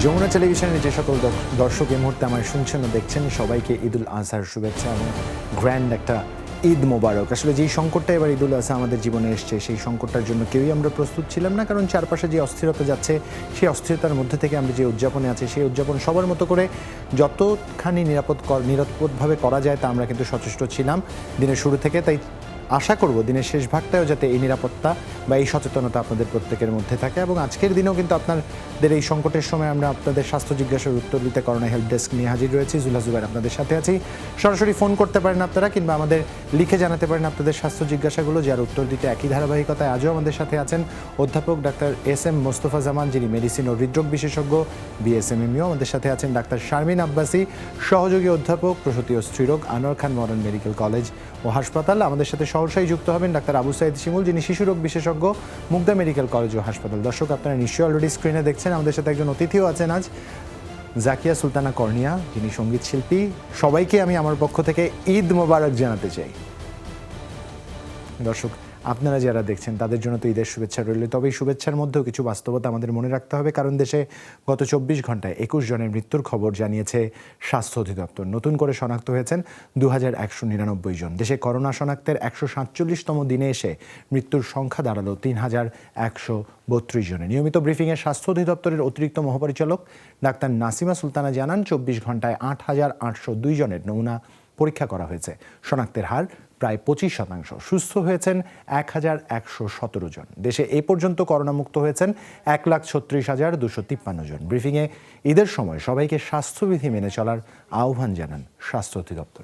যমুনা টেলিভিশনের যে সকল দর্শক এই মুহূর্তে আমায় শুনছেন ও দেখছেন সবাইকে ঈদুল আজহার শুভেচ্ছা এবং গ্র্যান্ড একটা ঈদ মোবারক। আসলে যেই সংকটটা এবার ঈদুল আজহা আমাদের জীবনে এসছে সেই সংকটটার জন্য কেউই আমরা প্রস্তুত ছিলাম না, কারণ চারপাশে যে অস্থিরতা যাচ্ছে সেই অস্থিরতার মধ্যে থেকে আমরা যে উদযাপনে আছি সেই উদযাপন সবার মতো করে যতখানি নিরাপদভাবে করা যায় তা আমরা কিন্তু সচেষ্ট ছিলাম দিনের শুরু থেকে। তাই আশা করব দিনের শেষ ভাগটাও যাতে এই নিরাপত্তা বা এই সচেতনতা আপনাদের প্রত্যেকের মধ্যে থাকে। এবং আজকের দিনেও কিন্তু আপনাদের এই সংকটের সময় আমরা আপনাদের স্বাস্থ্য জিজ্ঞাসার উত্তর দিতে করোনা হেল্প ডেস্ক নিয়ে হাজির রয়েছি। জুলা জুবাইর আপনাদের সাথে আছি। সরাসরি ফোন করতে পারেন আপনারা, কিংবা আমাদের লিখে জানাতে পারেন আপনাদের স্বাস্থ্য জিজ্ঞাসাগুলো, যার উত্তর দিতে একই ধারাবাহিকতায় আজও আমাদের সাথে আছেন অধ্যাপক ডাক্তার এস.এম. মোস্তফা জামান, যিনি মেডিসিন ও হৃদরোগ বিশেষজ্ঞ BSMMU। আমাদের সাথে আছেন ডাক্তার শারমিন আব্বাসী, সহযোগী অধ্যাপক প্রসূতি ও স্ত্রীরোগ, আনোয়ার খান মডার্ন মেডিকেল কলেজ ও হাসপাতাল। আমাদের সাথে সহসাই যুক্ত হবেন ডাক্তার আবু সাইদ শিমুল, যিনি শিশুরোগ বিশেষজ্ঞ, মুগদা মেডিকেল কলেজ ও হাসপাতাল। দর্শক, আপনারা নিশ্চয়ই অলরেডি স্ক্রিনে দেখছেন আমাদের সাথে একজন অতিথিও আছেন আজ, জাকিয়া সুলতানা কর্নিয়া, যিনি সঙ্গীত শিল্পী। সবাইকে আমি আমার পক্ষ থেকে ঈদ মোবারক জানাতে চাই। দর্শক, আপনারা যারা দেখছেন তাদের জন্য তো ঈদের শুভেচ্ছা রইল, তবে এই শুভেচ্ছার মধ্যেও কিছু বাস্তবতা আমাদের মনে রাখতে হবে, কারণ দেশে গত 24 ঘন্টায় 21 জনের মৃত্যুর খবর জানিয়েছে স্বাস্থ্য অধিদপ্তর। নতুন করে শনাক্ত হয়েছেন 2199 জন। দেশে করোনা শনাক্তের 147তম দিনে এসে মৃত্যুর সংখ্যা দাঁড়ালো 3132 জনে। নিয়মিত ব্রিফিংয়ে স্বাস্থ্য অধিদপ্তরের অতিরিক্ত মহাপরিচালক ডাক্তার নাসিমা সুলতানা জানান, 24 ঘন্টায় 8802 জনের নমুনা পরীক্ষা করা হয়েছে। শনাক্তের হার প্রায় 25%। সুস্থ হয়েছেন 1117 জন। দেশে এ পর্যন্ত করোনামুক্ত হয়েছেন 1,36,253 জন। ব্রিফিংয়ে ঈদের সময় সবাইকে স্বাস্থ্যবিধি মেনে চলার আহ্বান জানান স্বাস্থ্য অধিদপ্তর।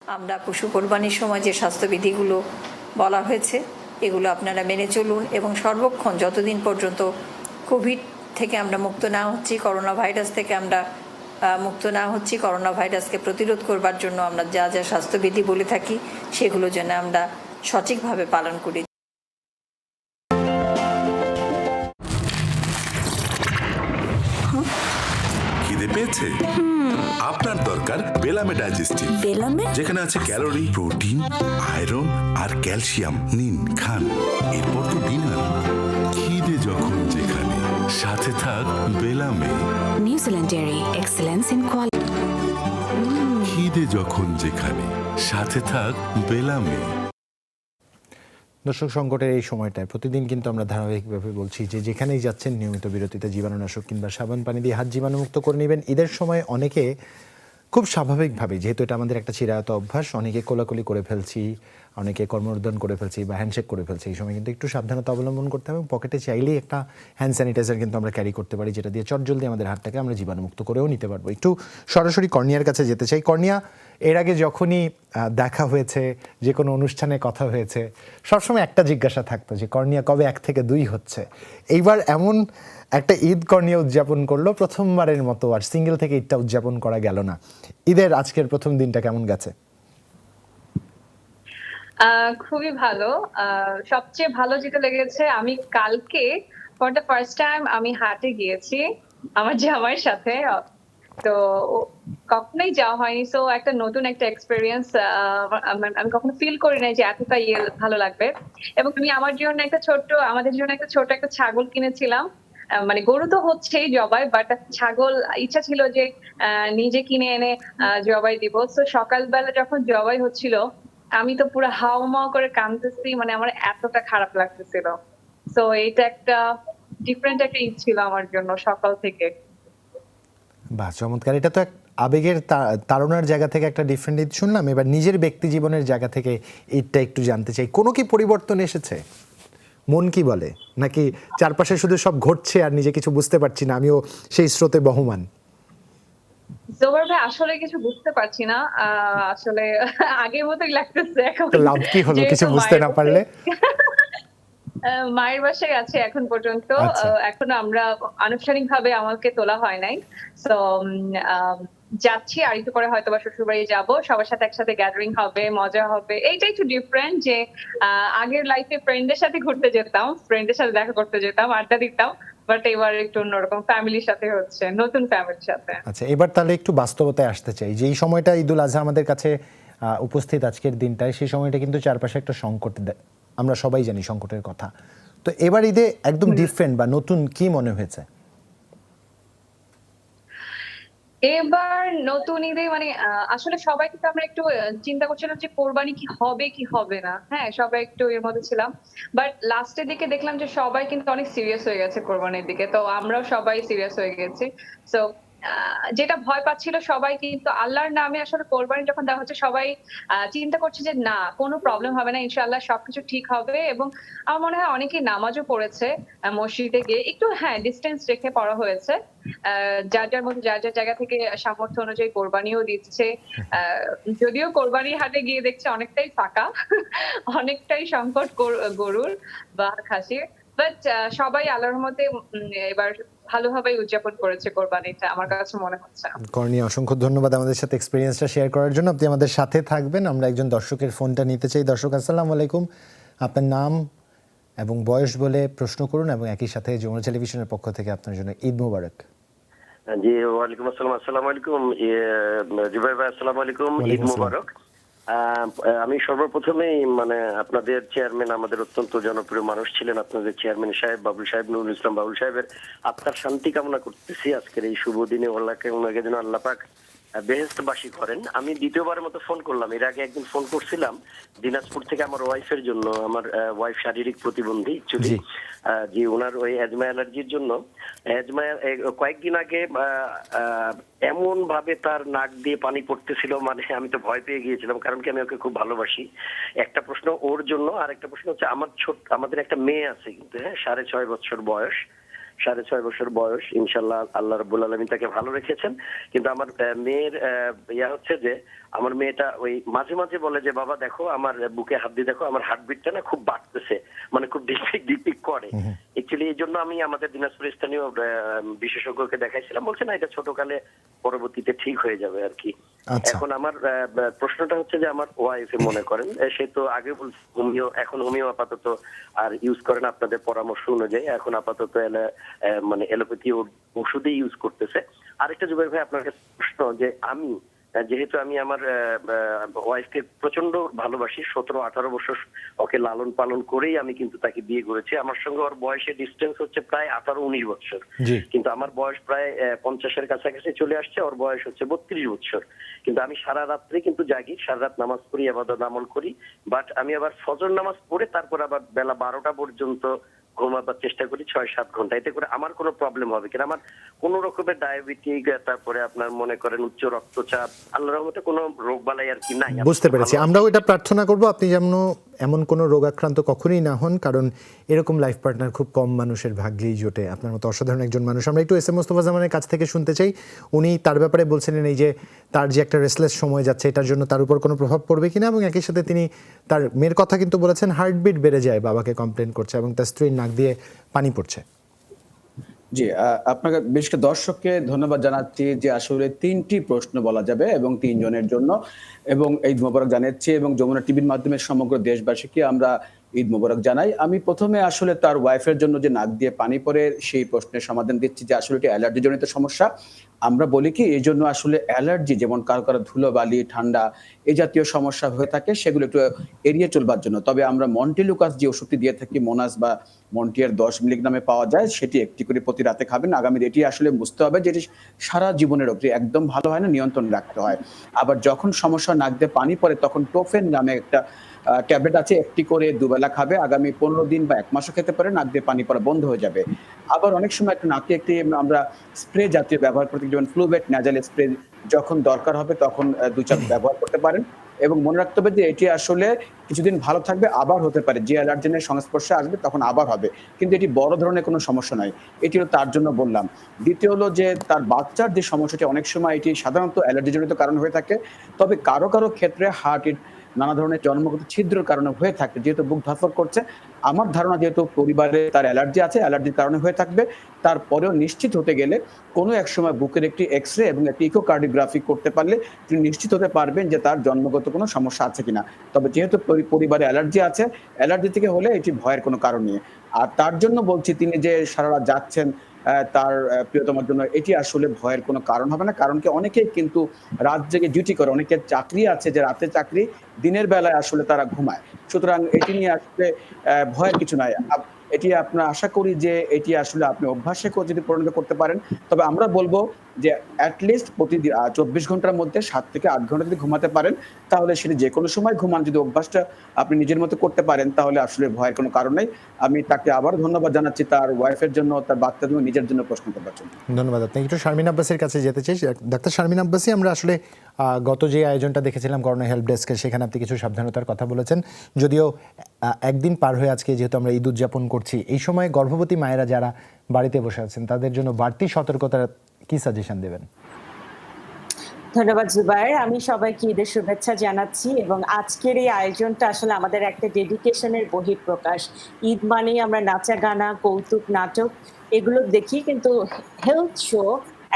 আমরা পশু কোরবানির সময় যে স্বাস্থ্যবিধিগুলো বলা হয়েছে এগুলো আপনারা মেনে চলুন, এবং সর্বক্ষণ যতদিন পর্যন্ত কোভিড থেকে আমরা মুক্ত না হচ্ছি, করোনা ভাইরাস থেকে আমরা মুক্ত না হচ্ছি, করোনা ভাইরাসকে প্রতিরোধ করবার জন্য আমরা যা যা স্বাস্থ্যবিধি বলে থাকি সেগুলো যেন আমরা সঠিকভাবে পালন করি। খিদে পেয়েছে? আপনার দরকার বেলামে ডাইজেস্টিভ। বেলামে যেখানে আছে ক্যালোরি, প্রোটিন, আয়রন আর ক্যালসিয়াম। নিন, খান, এরপর তো ডিনার। খিদে যখন যেখানে, সাথে থাক বেলামে। New Zealand dairy, excellence in quality. খিদে যখন যেখানে, সাথে থাক বেলামে। দর্শক, সংকটের এই সময়টায় প্রতিদিন কিন্তু আমরা ধারাবাহিকভাবে বলছি যে যেখানেই যাচ্ছেন নিয়মিত বিরতিতে জীবাণুনাশক কিংবা সাবান পানি দিয়ে হাত জীবাণুমুক্ত করে নেবেন। ঈদের সময় অনেকে খুব স্বাভাবিকভাবে, যেহেতু এটা আমাদের একটা চিরায়ত অভ্যাস, অনেকে কোলাকুলি করে ফেলছি, অনেকে কর্মরোধন করে ফেলছি বা হ্যান্ডশেক করে ফেলছি। এই সময় কিন্তু একটু সাবধানতা অবলম্বন করতে হবে। পকেটে চাইলেই একটা হ্যান্ড স্যানিটাইজার কিন্তু আমরা ক্যারি করতে পারি, যেটা দিয়ে চটজলদি আমাদের হাতটাকে আমরা জীবাণুমুক্ত করেও নিতে পারবো। একটু সরাসরি কর্নিয়ার কাছে যেতে চাই। কর্নিয়া, এর আগে যখনই দেখা হয়েছে, যে কোনো অনুষ্ঠানে কথা হয়েছে, সবসময় একটা জিজ্ঞাসা থাকতো যে কর্নিয়া কবে 1 থেকে 2 হচ্ছে। এইবার এমন একটা ঈদ কর্নিয়া উদযাপন করলো প্রথমবারের মতো, আর সিঙ্গেল থেকে ঈদটা উদযাপন করা গেল না। ঈদের আজকের প্রথম দিনটা কেমন গেছে? খুবই ভালো। সবচেয়ে ভালো যেটা লেগেছে, আমি কালকে ফর দ্য ফার্স্ট টাইম আমি হাটে গিয়েছি আমার জামাইয়ের সাথে। তো কখনোই যাওয়া হয়নি, সো একটা নতুন একটা এক্সপিরিয়েন্স। আমি কখনো ফিল করি নাই যে এতটা ভালো লাগবে। এবং আমি আমাদের জন্য একটা ছোট একটা ছাগল কিনেছিলাম। মানে গরু তো হচ্ছেই জবাই, বাট ছাগল ইচ্ছা ছিল যে নিজে কিনে এনে জবাই দিব। তো সকালবেলা যখন জবাই হচ্ছিল আমি তো পুরো হাউমাউ করে কাঁদতেছি, মানে আমার এতটা খারাপ লাগতেছিল। তো এটা একটা ডিফারেন্ট একটা ঈদ ছিল আমার জন্য সকাল থেকে। বাহ, চমৎকার। এটা তো এক আবেগের তাড়নার জায়গা থেকে একটা ডিফারেন্ট ঈদ শুনলাম। এবার নিজের ব্যক্তি জীবনের জায়গা থেকে ঈদটা একটু জানতে চাই। কোনো কি পরিবর্তন এসেছে? মন কি বলে? নাকি চারপাশে শুধু সব ঘটছে আর নিজে কিছু বুঝতে পারছি না, আমিও সেই স্রোতে বহমান? জোবার ভাই, আসলে কিছু বুঝতে পারছি না। আসলে আগের মতোই লাগতেছে এখন। লাভ কি হলো কিছু বুঝতে না পারলে? মায়ের বাসায় আছে এখন পর্যন্ত। এখনো আমরা আনুষ্ঠানিকভাবে আমাকে তোলা হয় নাই। তো যাচ্ছি, আর একটু পরে হয়তো বা শ্বশুর বাড়ি যাবো, সবার সাথে একসাথে গ্যাদারিং হবে, মজা হবে। এইটা একটু ডিফারেন্ট যে আগের লাইফে ফ্রেন্ডের সাথে ঘুরতে যেতাম, ফ্রেন্ডের সাথে দেখা করতে যেতাম, আড্ডা দিতাম, বাট এবার একটু অন্যরকম ফ্যামিলির সাথে হচ্ছে, নতুন ফ্যামিলির সাথে। আচ্ছা, এবার তাহলে একটু বাস্তবতায় আসতে চাই। যে এই সময়টা ঈদুল আজহা আমাদের কাছে উপস্থিত আজকের দিনটায়, সেই সময়টা কিন্তু চারপাশে একটা সংকট, আমরা সবাই জানি সংকটের কথা। তো এবার ঈদে একদম ডিফারেন্ট বা নতুন কি মনে হয়েছে? এবার নতুন ঈদে মানে আসলে সবাই কিন্তু আমরা একটু চিন্তা করছিলাম যে কোরবানি কি হবে কি হবে না, হ্যাঁ সবাই একটু এর মধ্যে ছিলাম। বাট লাস্টের দিকে দেখলাম যে সবাই কিন্তু অনেক সিরিয়াস হয়ে গেছে কোরবানির দিকে, তো আমরাও সবাই সিরিয়াস হয়ে গেছি। সো যেটা ভয় পাচ্ছিল সবাই, কিন্তু আল্লাহর নামে আসলে কোরবানি যখন দেওয়া হচ্ছে সবাই চিন্তা করছে যে না কোনো প্রবলেম হবে না, ইনশাআল্লাহ সবকিছু ঠিক হবে। এবং আমার মনে হয় অনেকেই নামাজও পড়েছে মসজিদে গিয়ে, একটু হ্যাঁ ডিস্টেন্স রেখে পড়া হয়েছে। যার যার মধ্যে যার যার জায়গা থেকে সামর্থ্য অনুযায়ী কোরবানিও দিচ্ছে। যদিও কোরবানির হাটে গিয়ে দেখছে অনেকটাই ফাঁকা, অনেকটাই সংকট গরুর বা খাসির। বাট সবাই আল্লাহর রহমতে এবার ভালোভাবে উদযাপন করেছে কোরবানিটা, আমার কাছে মনে হচ্ছে। করণীয়, অসংখ্য ধন্যবাদ আমাদের সাথে এক্সপিরিয়েন্সটা শেয়ার করার জন্য। আপনি আমাদের সাথে থাকবেন, আমরা একজন দর্শকের ফোনটা নিতে চাই। দর্শক আসসালামু আলাইকুম, আপনার নাম এবং বয়স বলে প্রশ্ন করুন এবং একই সাথে যমুনা টেলিভিশনের পক্ষ থেকে আপনার জন্য ঈদ মোবারক। জি ওয়ালাইকুম আসসালাম। আসসালামু আলাইকুম জুবাইর ভাই, আসসালামু আলাইকুম, ঈদ মোবারক। আমি সর্বপ্রথমেই মানে আপনাদের চেয়ারম্যান, আমাদের অত্যন্ত জনপ্রিয় মানুষ ছিলেন আপনাদের চেয়ারম্যান সাহেব বাবুল সাহেব, নুরুল ইসলাম বাবুল সাহেবের আত্মার শান্তি কামনা করতেছি আজকের এই শুভ দিনে। ওনাকে যেন আল্লাহ পাক বেহেশতবাসী করেন। আমি দ্বিতীয়বারের মতো ফোন করলাম, এর আগে একদিন ফোন করছিলাম দিনাজপুর থেকে আমার ওয়াইফের জন্য। আমার ওয়াইফ শারীরিক প্রতিবন্ধী অ্যাকচুয়ালি, জি ওনার ওই অ্যাজমা অ্যালার্জির জন্য কয়েকদিন আগে এমন ভাবে তার নাক দিয়ে পানি পড়তেছিল, মানে আমি তো ভয় পেয়ে গিয়েছিলাম, কারণ কি আমি ওকে খুব ভালোবাসি। একটা প্রশ্ন ওর জন্য, আর একটা প্রশ্ন হচ্ছে আমাদের একটা মেয়ে আছে কিন্তু, হ্যাঁ 6.5 বছর বয়স, 6.5 বছর বয়স। ইনশাল্লাহ আল্লাহ রাব্বুল আলামিন তাকে ভালো রেখেছেন। কিন্তু আমার মেয়ের হচ্ছে যে আমার মেয়েটা ওই মাঝে মাঝে বলে যে বাবা দেখো আমার বুকে হাত দিয়ে দেখো, আমার হার্টবিটটা না খুব বাড়তেছে, মানে খুব ডিপিক ডিপিক করে। অ্যাকচুয়ালি এই জন্য আমি আমাদের দিনাজপুর স্থানীয় বিশেষজ্ঞকে দেখাইছিলাম, বলছে না এটা ছোটকালে পরবর্তীতে ঠিক হয়ে যাবে আর কি। এখন আমার প্রশ্নটা হচ্ছে যে আমার ওয়াইফে মনে করেন সে তো আগে হোমিও, এখন হোমিও আপাতত আর ইউজ করেন আপনাদের পরামর্শ অনুযায়ী, এখন আপাতত মানে এলোপ্যাথি ওষুধই ইউজ করতেছে। আরেকটা জুবাইর ভাই আপনার কাছে প্রশ্ন, যে আমি যেহেতু আমি আমার ওয়াইফকে প্রচন্ড ভালোবাসি, 17-18 বছর ওকে লালন পালন করেই আমি কিন্তু তাকে বিয়ে করেছি। আমার সঙ্গে ওর বয়সের ডিস্টেন্স হচ্ছে প্রায় 18-19 বছর, কিন্তু আমার বয়স প্রায় 50-এর কাছাকাছি চলে আসছে, ওর বয়স হচ্ছে 32 বছর। কিন্তু আমি সারা রাত্রি কিন্তু জাগি, সারা রাত নামাজ পড়ি, ইবাদত আমল করি। বাট আমি আবার ফজর নামাজ পড়ে তারপর আবার বেলা 12টা পর্যন্ত ঘুমাবার চেষ্টা করি, 6-7 ঘন্টা। এতে করে আমার কোনো প্রবলেম হবে কিনা? আমার কোন রকমের ডায়াবেটিক, তারপরে আপনার মনে করেন উচ্চ রক্তচাপ, আল্লাহর রহমতে কোনো রোগ বালাই আর কি নাই। বুঝতে পেরেছি, আমরাও এটা প্রার্থনা করব আপনি যেমন এমন কোনো রোগাক্রান্ত কখনোই না হন, কারণ এরকম লাইফ পার্টনার খুব কম মানুষের ভাগ্যেই জোটে। আপনার মতো অসাধারণ একজন মানুষ। আমরা একটু এস এম মোস্তফা জামানের কাছ থেকে শুনতে চাই, উনি তার ব্যাপারে বলছিলেন এই যে তার যে একটা রেসলেস সময় যাচ্ছে, এটার জন্য তার উপর কোনো প্রভাব পড়বে কিনা, এবং একই সাথে তিনি তার মেয়ের কথা কিন্তু বলেছেন হার্টবিট বেড়ে যায়, বাবাকে কমপ্লেন করছে এবং তার স্ত্রীর নাক দিয়ে পানি পড়ছে। জি, আপনাকে বিশেষ করে দর্শককে ধন্যবাদ জানাচ্ছি যে আসলে 3টি প্রশ্ন বলা যাবে এবং 3 জনের জন্য, এবং ঈদ মোবারক জানাচ্ছি এবং যমুনা টিভির মাধ্যমে সমগ্র দেশবাসীকে আমরা ঈদ মোবারক জানাই। আমি প্রথমে আসলে তার ওয়াইফের জন্য যে নাক দিয়ে পানি পড়ে সেই প্রশ্নের সমাধান দিচ্ছি যে আসলে এটি অ্যালার্জি জনিত সমস্যা। আমরা বলি কি এই জন্য আসলে অ্যালার্জি, যেমন কারো কারো ধুলোবালি, ঠান্ডা এই জাতীয় সমস্যা হয়ে থাকে, সেগুলো একটু এড়িয়ে চলবার জন্য। তবে আমরা মন্টিলুকাস যে ওষুধটি দিয়ে থাকি, মোনাস বা মন্টিয়ার 10 মিলিগ্রামে পাওয়া যায়, সেটি একটি করে প্রতি রাতে খাবেন। আগামী এটি আসলে বুঝতে হবে যে এটি সারা জীবনের রোগ, একদম ভালো হয় না, নিয়ন্ত্রণ রাখতে হয়। আবার যখন সমস্যা নাক দিয়ে পানি পড়ে তখন টোফেন নামে একটা ট্যাবলেট আছে, একটি করে দুবেলা খাবে, আগামী 15 দিন বা 1 মাসও খেতে পারে, নাক দিয়ে পানি পড়া বন্ধ হয়ে যাবে। আবার অনেক সময় একটা নাকে একটি আমরা স্প্রে জাতীয় ব্যবহার করতে, যেমন ফ্লুবেট ন্যাজাল স্প্রে, যখন দরকার হবে তখন 2-4 ব্যবহার করতে পারেন। এবং মনে রাখতে হবে যে এটি আসলে কিছুদিন ভালো থাকবে, আবার হতে পারে, যে অ্যালার্জেনের সংস্পর্শে আসবে তখন আবার হবে, কিন্তু এটি বড় ধরনের কোনো সমস্যা নয়। এটি তার জন্য বললাম। দ্বিতীয় হলো যে তার বাচ্চার যে সমস্যাটি, অনেক সময় এটি সাধারণত অ্যালার্জিজনিত কারণ হয়ে থাকে, তবে কারো কারো ক্ষেত্রে হার্টের নানা ধরনের জন্মগত ছিদ্রের কারণে হয়ে থাকে। যেহেতু বুক ধরফর করছে, আমার ধারণা যেহেতু পরিবারে তার অ্যালার্জি আছে, অ্যালার্জির কারণে হয়ে থাকবে। তারপরেও নিশ্চিত হতে গেলে কোনো এক সময় বুকের একটি এক্সরে এবং একটি ইকোকার্ডিওগ্রাফি করতে পারলে তিনি নিশ্চিত হতে পারবেন যে তার জন্মগত কোনো সমস্যা আছে কিনা। তবে যেহেতু পরিবারে অ্যালার্জি আছে, অ্যালার্জি থেকে হলে এটি ভয়ের কোনো কারণ নেই। আর তার জন্য বলছি, তিনি যে সারা রাত যাচ্ছেন তার প্রিয়তমার জন্য, এটি আসলে ভয়ের কোনো কারণ হবে না। কারণ কি অনেকেই কিন্তু রাত জেগে ডিউটি করে, অনেকের চাকরি আছে যে রাতে চাকরি, দিনের বেলায় আসলে তারা ঘুমায়। সুতরাং এটি নিয়ে আসলে ভয়ের কিছু নাই। এটি আপনার আশা করি যে এটি আসলে আপনি অভ্যাসে যদি পরিণত করতে পারেন, তবে আমরা বলব যে অ্যাটলিস্ট প্রতিদিন ২৪ ঘন্টার মধ্যে ৭ থেকে ৮ ঘন্টা যদি ঘুমাতে পারেন, তাহলে সেটি যেকোনো সময় ঘুমান। যদি অভ্যাসটা আপনি নিজের মতো করতে পারেন, তাহলে আসলে ভয়ের কোনো কারণ নেই। আমি তাকে আবারও ধন্যবাদ জানাচ্ছি তার ওয়াইফের জন্য, তার বাচ্চার জন্য, নিজের জন্য প্রশ্ন করবার জন্য। ধন্যবাদ আপনাকে। একটু শারমিন আব্বাসের কাছে যেতে চাই। ডাক্তার শারমিন আব্বাসী, আমরা আসলে গত যে আয়োজনটা দেখেছিলাম করোনা হেল্প ডেস্কের, সেখানে আপনি কিছু সাবধানতার কথা বলেছেন। যদিও একদিন পার হয়ে আজকে যেহেতু আমরা ঈদ উদযাপন করছি, এই সময় গর্ভবতী মায়েরা যারা বাড়িতে বসে আছেন তাদের জন্য বাড়তি সতর্কতার কি সাজেশন দেবেন? ধন্যবাদ জুবায়ের। আমি সবাইকে ঈদের শুভেচ্ছা জানাচ্ছি এবং আজকের এই আয়োজনটা আসলে আমাদের একটা ডেডিকেশনের বহিঃপ্রকাশ। ঈদ মানেই আমরা নাচা গানা, কৌতুক নাটক এগুলো দেখি, কিন্তু হেলথ শো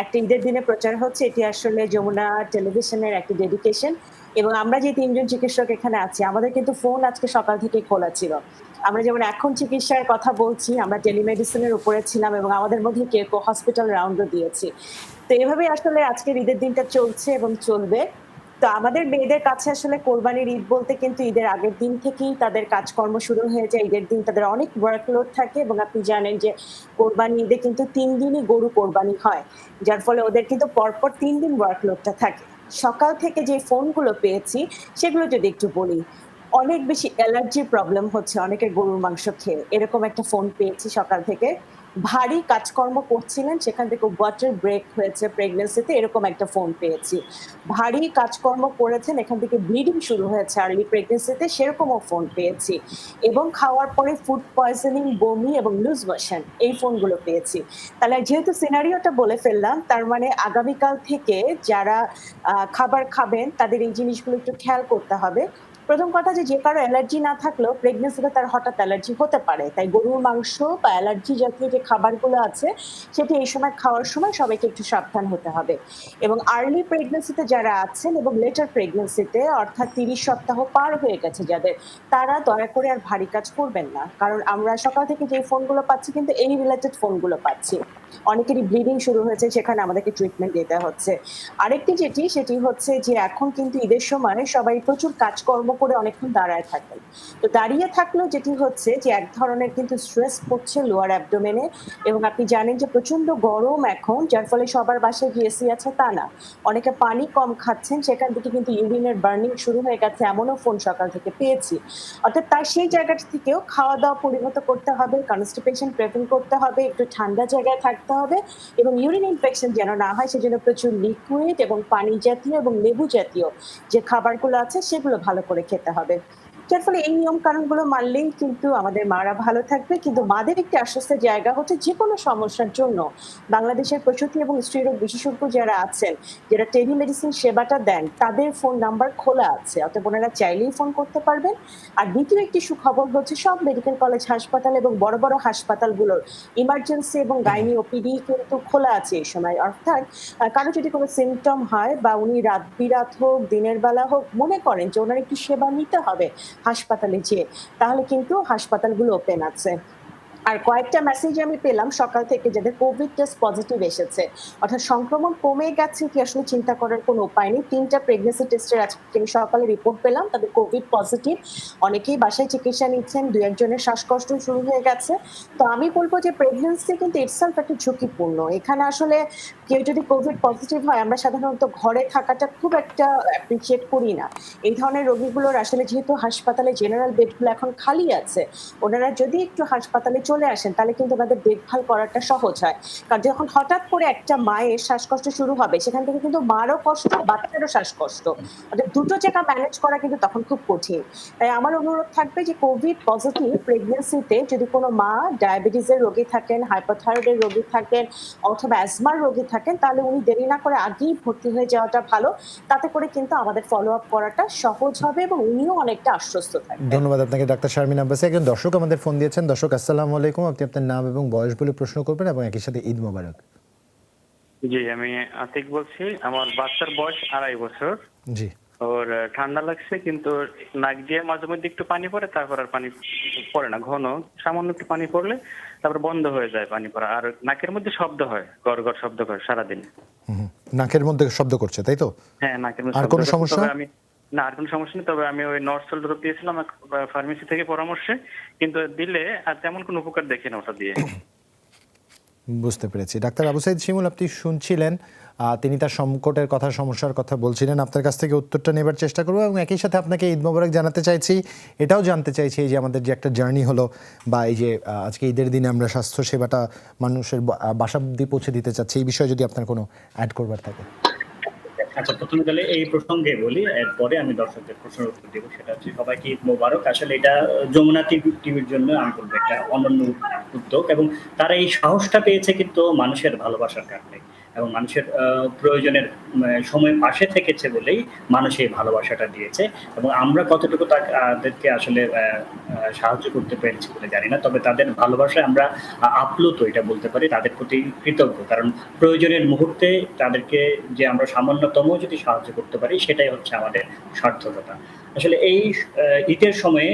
একটা ঈদের দিনে প্রচার হচ্ছে, এটি আসলে যমুনা টেলিভিশনের একটা ডেডিকেশন। এবং আমরা যে ৩ জন চিকিৎসক এখানে আছি, আমাদের কিন্তু ফোন আজকে সকাল থেকে খোলা ছিল। আমরা যেমন এখন চিকিৎসার কথা বলছি, আমরা টেলিমেডিসিনের উপরে ছিলাম এবং আমাদের মধ্যে কেউ কেউ হসপিটাল রাউন্ডও দিয়েছি। তো এভাবেই আসলে আজকের ঈদের দিনটা চলছে এবং চলবে। তো আমাদের মেয়েদের কাছে আসলে কোরবানির ঈদ বলতে কিন্তু ঈদের আগের দিন থেকেই তাদের কাজকর্ম শুরু হয়ে যায়। ঈদের দিন তাদের অনেক ওয়ার্কলোড থাকে এবং আপনি জানেন যে কোরবানি ঈদে কিন্তু ৩ দিনই গরু কোরবানি হয়, যার ফলে ওদের কিন্তু পরপর ৩ দিন ওয়ার্কলোডটা থাকে। সকাল থেকে যে ফোনগুলো পেয়েছি সেগুলো যদি একটু বলি, অনেক বেশি অ্যালার্জির প্রবলেম হচ্ছে অনেকের গরুর মাংস খেয়ে, এরকম একটা ফোন পেয়েছি সকাল থেকে। ভারী কাজকর্ম করছিলেন, সেখান থেকে ওয়াটার ব্রেক হয়েছে প্রেগন্যান্সিতে, এরকম একটা ফোন পেয়েছি। ভারী কাজকর্ম করেছেন, এখান থেকে ব্লিডিং শুরু হয়েছে আর্লি প্রেগন্যান্সিতে, সেরকমও ফোন পেয়েছি। এবং খাওয়ার পরে ফুড পয়জনিং, বমি এবং লুজ মোশন, এই ফোনগুলো পেয়েছি। তাহলে যেহেতু সিনারিওটা বলে ফেললাম, তার মানে আগামীকাল থেকে যারা খাবার খাবেন তাদের এই জিনিসগুলো একটু খেয়াল করতে হবে। প্রথম কথা যে কারো অ্যালার্জি না থাকলেও প্রেগন্যান্সিতে তার হঠাৎ অ্যালার্জি হতে পারে, তাই গরুর মাংস বা অ্যালার্জি জাতীয় যে খাবারগুলো আছে সেটি এই সময় খাওয়ার সময় সবাইকে একটু সাবধান হতে হবে। এবং আর্লি প্রেগন্যান্সিতে যারা আছেন এবং লেটার প্রেগন্যান্সিতে অর্থাৎ ৩০ সপ্তাহ পার হয়ে গেছে যাদের, তারা দয়া করে আর ভারী কাজ করবেন না, কারণ আমরা সকাল থেকে যে ফোনগুলো পাচ্ছি কিন্তু এই রিলেটেড ফোনগুলো পাচ্ছি। অনেকেরই ব্লিডিং শুরু হয়েছে, সেখানে আমাদেরকে ট্রিটমেন্ট দিতে হচ্ছে। আরেকটি সেটি হচ্ছে যে এখন কিন্তু ঈদের সময় সবাই প্রচুর কাজকর্ম করে অনেকক্ষণ দাঁড়ায় থাকেন। তো দাঁড়িয়ে থাকলেও যেটি হচ্ছে যে এক ধরনের কিন্তু স্ট্রেস পড়ছে লোয়ার অ্যাবডোমেনে, এবং আপনি জানেন যে প্রচন্ড গরম এখন, যার ফলে সবার বাসায় যে এসি আছে তা না, অনেকে পানি কম খাচ্ছেন, সেখান থেকে কিন্তু ইউরিনের বার্নিং শুরু হয়ে গেছে, এমনও ফোন সকাল থেকে পেয়েছি। অর্থাৎ তাই সেই জায়গাটা থেকেও খাওয়া দাওয়া পরিণত করতে হবে, কনস্টিপেশন প্রিভেন্ট করতে হবে, একটু ঠান্ডা জায়গায় থাকতে হবে এবং ইউরিন ইনফেকশন যেন না হয় সেজন্য প্রচুর লিকুইড এবং পানি জাতীয় এবং লেবু জাতীয় যে খাবারগুলো আছে সেগুলো ভালো করে খেতে হবে। যার ফলে এই নিয়ম কানুনগুলো মানলেই কিন্তু আমাদের মারা ভালো থাকবে। কিন্তু মাদের একটি আশ্বস্তের জায়গা হচ্ছে যে কোনো সমস্যার জন্য বাংলাদেশের প্রসূতি এবং স্ত্রীরোগ বিশেষজ্ঞ যারা আছেন, যারা টেলিমেডিসিন সেবাটা দেন, তাদের ফোন নাম্বার খোলা আছে, অতএব ওনারা চাইলেই ফোন করতে পারবেন। আর দ্বিতীয় একটি সুখবর হচ্ছে সব মেডিকেল কলেজ হাসপাতাল এবং বড় বড় হাসপাতালগুলোর ইমার্জেন্সি এবং গাইনি ওপিডি কিন্তু খোলা আছে এই সময়। অর্থাৎ কারো যদি কোনো সিমটম হয় বা উনি রাত বিরাত হোক দিনের বেলা হোক মনে করেন যে ওনার একটু সেবা নিতে হবে হাসপাতালে যেয়ে, তাহলে কিন্তু হাসপাতালগুলো ওপেন আছে। আর কয়েকটা মেসেজ আমি পেলাম সকাল থেকে যাদের কোভিড টেস্ট পজিটিভ এসেছে, অর্থাৎ সংক্রমণ কমে গেছে কি আসলে চিন্তা করার কোনো উপায় নেই। 3টা প্রেগন্যান্সি টেস্টের আজকে সকালে রিপোর্ট পেলাম, তাদের কোভিড পজিটিভ। অনেকেই বাসায় চিকিৎসা নিচ্ছেন, 2-1 জনের শ্বাসকষ্ট শুরু হয়ে গেছে। তো আমি বলবো যে প্রেগন্যান্সি কিন্তু ইটসেলফ একটা ঝুঁকিপূর্ণ। এখানে আসলে কেউ যদি কোভিড পজিটিভ হয়, আমরা সাধারণত ঘরে থাকাটা খুব একটা অ্যাপ্রিসিয়েট করি না। এই ধরনের রোগীগুলোর আসলে যেহেতু হাসপাতালে জেনারেল বেডগুলো এখন খালি আছে, ওনারা যদি একটু হাসপাতালে চলে আসেন তাহলে কিন্তু আমাদের দেখভাল করাটা সহজ হয়। কারণ যখন হঠাৎ করে একটা মায়ের শ্বাসকষ্ট শুরু হবে, সেখান থেকে কিন্তু মারও কষ্ট, বাচ্চারও শ্বাসকষ্ট, অর্থাৎ দুটো জায়গা ম্যানেজ করা কিন্তু তখন খুব কঠিন। তাই আমার অনুরোধ থাকবে যে কোভিড পজিটিভ প্রেগন্যান্সিতে যদি কোনো মা ডায়াবেটিসের রোগী থাকেন, হাইপারথাইরয়েডের রোগী থাকেন অথবা অ্যাজমার রোগী থাকেন, তাহলে উনি দেরি না করে আগেই ভর্তি হয়ে যাওয়াটা ভালো। তাতে করে কিন্তু আমাদের ফলো আপ করাটা সহজ হবে এবং উনিও অনেকটা আশ্বস্ত থাকবেন। ধন্যবাদ আপনাকে ডাক্তার শারমিন আব্বাসী। একজন দর্শক আমাদের ফোন দিয়েছেন। দর্শক, আসসালামু আলাইকুম। আপনি আপনার নাম এবং বয়স বলে প্রশ্ন করবেন এবং একই সাথে ঈদ মোবারক। জি, আমি আতিক বলছি। আমার বাচ্চার বয়স 2.5 বছর। জি। ওর ঠান্ডা লাগছে, কিন্তু নাক দিয়ে মাঝে মধ্যে একটু পানি পড়ে, তারপর আর পানি পড়ে না। ঘন সামান্য একটু পানি পড়লে তারপর বন্ধ হয়ে যায় পানি পড়া। আর নাকের মধ্যে শব্দ হয়, গড় গড় শব্দ করে সারাদিন। নাকের মধ্যে শব্দ করছে, তাই তো? হ্যাঁ, নাকের মধ্যে আর শব্দ কোনো করছে। সমস্যা? তবে আমি না, আর কোনো সমস্যা নেই। তবে আমি ওই নর্সল ড্রপ দিয়েছিলাম ফার্মেসি থেকে পরামর্শে, কিন্তু দিলে আর তেমন কোনো উপকার দেখি না ওটা দিয়ে। বুঝতে পেরেছি। ডাক্তার আবু সাইদ শিমুল, আপনি শুনছিলেন, তিনি তার সংকটের কথা, সমস্যার কথা বলছিলেন। আপনার কাছ থেকে উত্তরটা নেবার চেষ্টা করবো এবং একই সাথে আপনাকে ঈদ মোবারক জানাতে চাইছি। এটাও জানতে চাইছি এই যে আমাদের যে একটা জার্নি হলো, বা এই যে আজকে ঈদের দিনে আমরা স্বাস্থ্য সেবাটা মানুষের বাসা অবধি পৌঁছে দিতে চাচ্ছি, এই বিষয়ে যদি আপনার কোনো অ্যাড করবার থাকে। আচ্ছা, প্রথমে তাহলে এই প্রসঙ্গে বলি, এরপরে আমি দর্শকদের প্রশ্নের উত্তর দেবো। সেটা হচ্ছে সবাইকে ঈদ মোবারক। আসলে এটা যমুনা টিভির জন্য আমি বলবো একটা অনন্য উদ্যোগ, এবং তারা এই সাহসটা পেয়েছে কিন্তু মানুষের ভালোবাসার কারণে, এবং মানুষের প্রয়োজনের সময় পাশে থেকেছে বলেই মানুষ এই ভালোবাসাটা দিয়েছে। এবং আমরা কতটুকু তাদেরকে আসলে সাহায্য করতে পেরেছি বলে জানি না, তবে তাদের ভালোবাসায় আমরা আপ্লুত, এটা বলতে পারি, তাদের প্রতি কৃতজ্ঞ। কারণ প্রয়োজনের মুহূর্তে তাদেরকে যে আমরা সামান্যতম যদি সাহায্য করতে পারি, সেটাই হচ্ছে আমাদের সার্থকতা। আসলে এই ঈদের সময়ে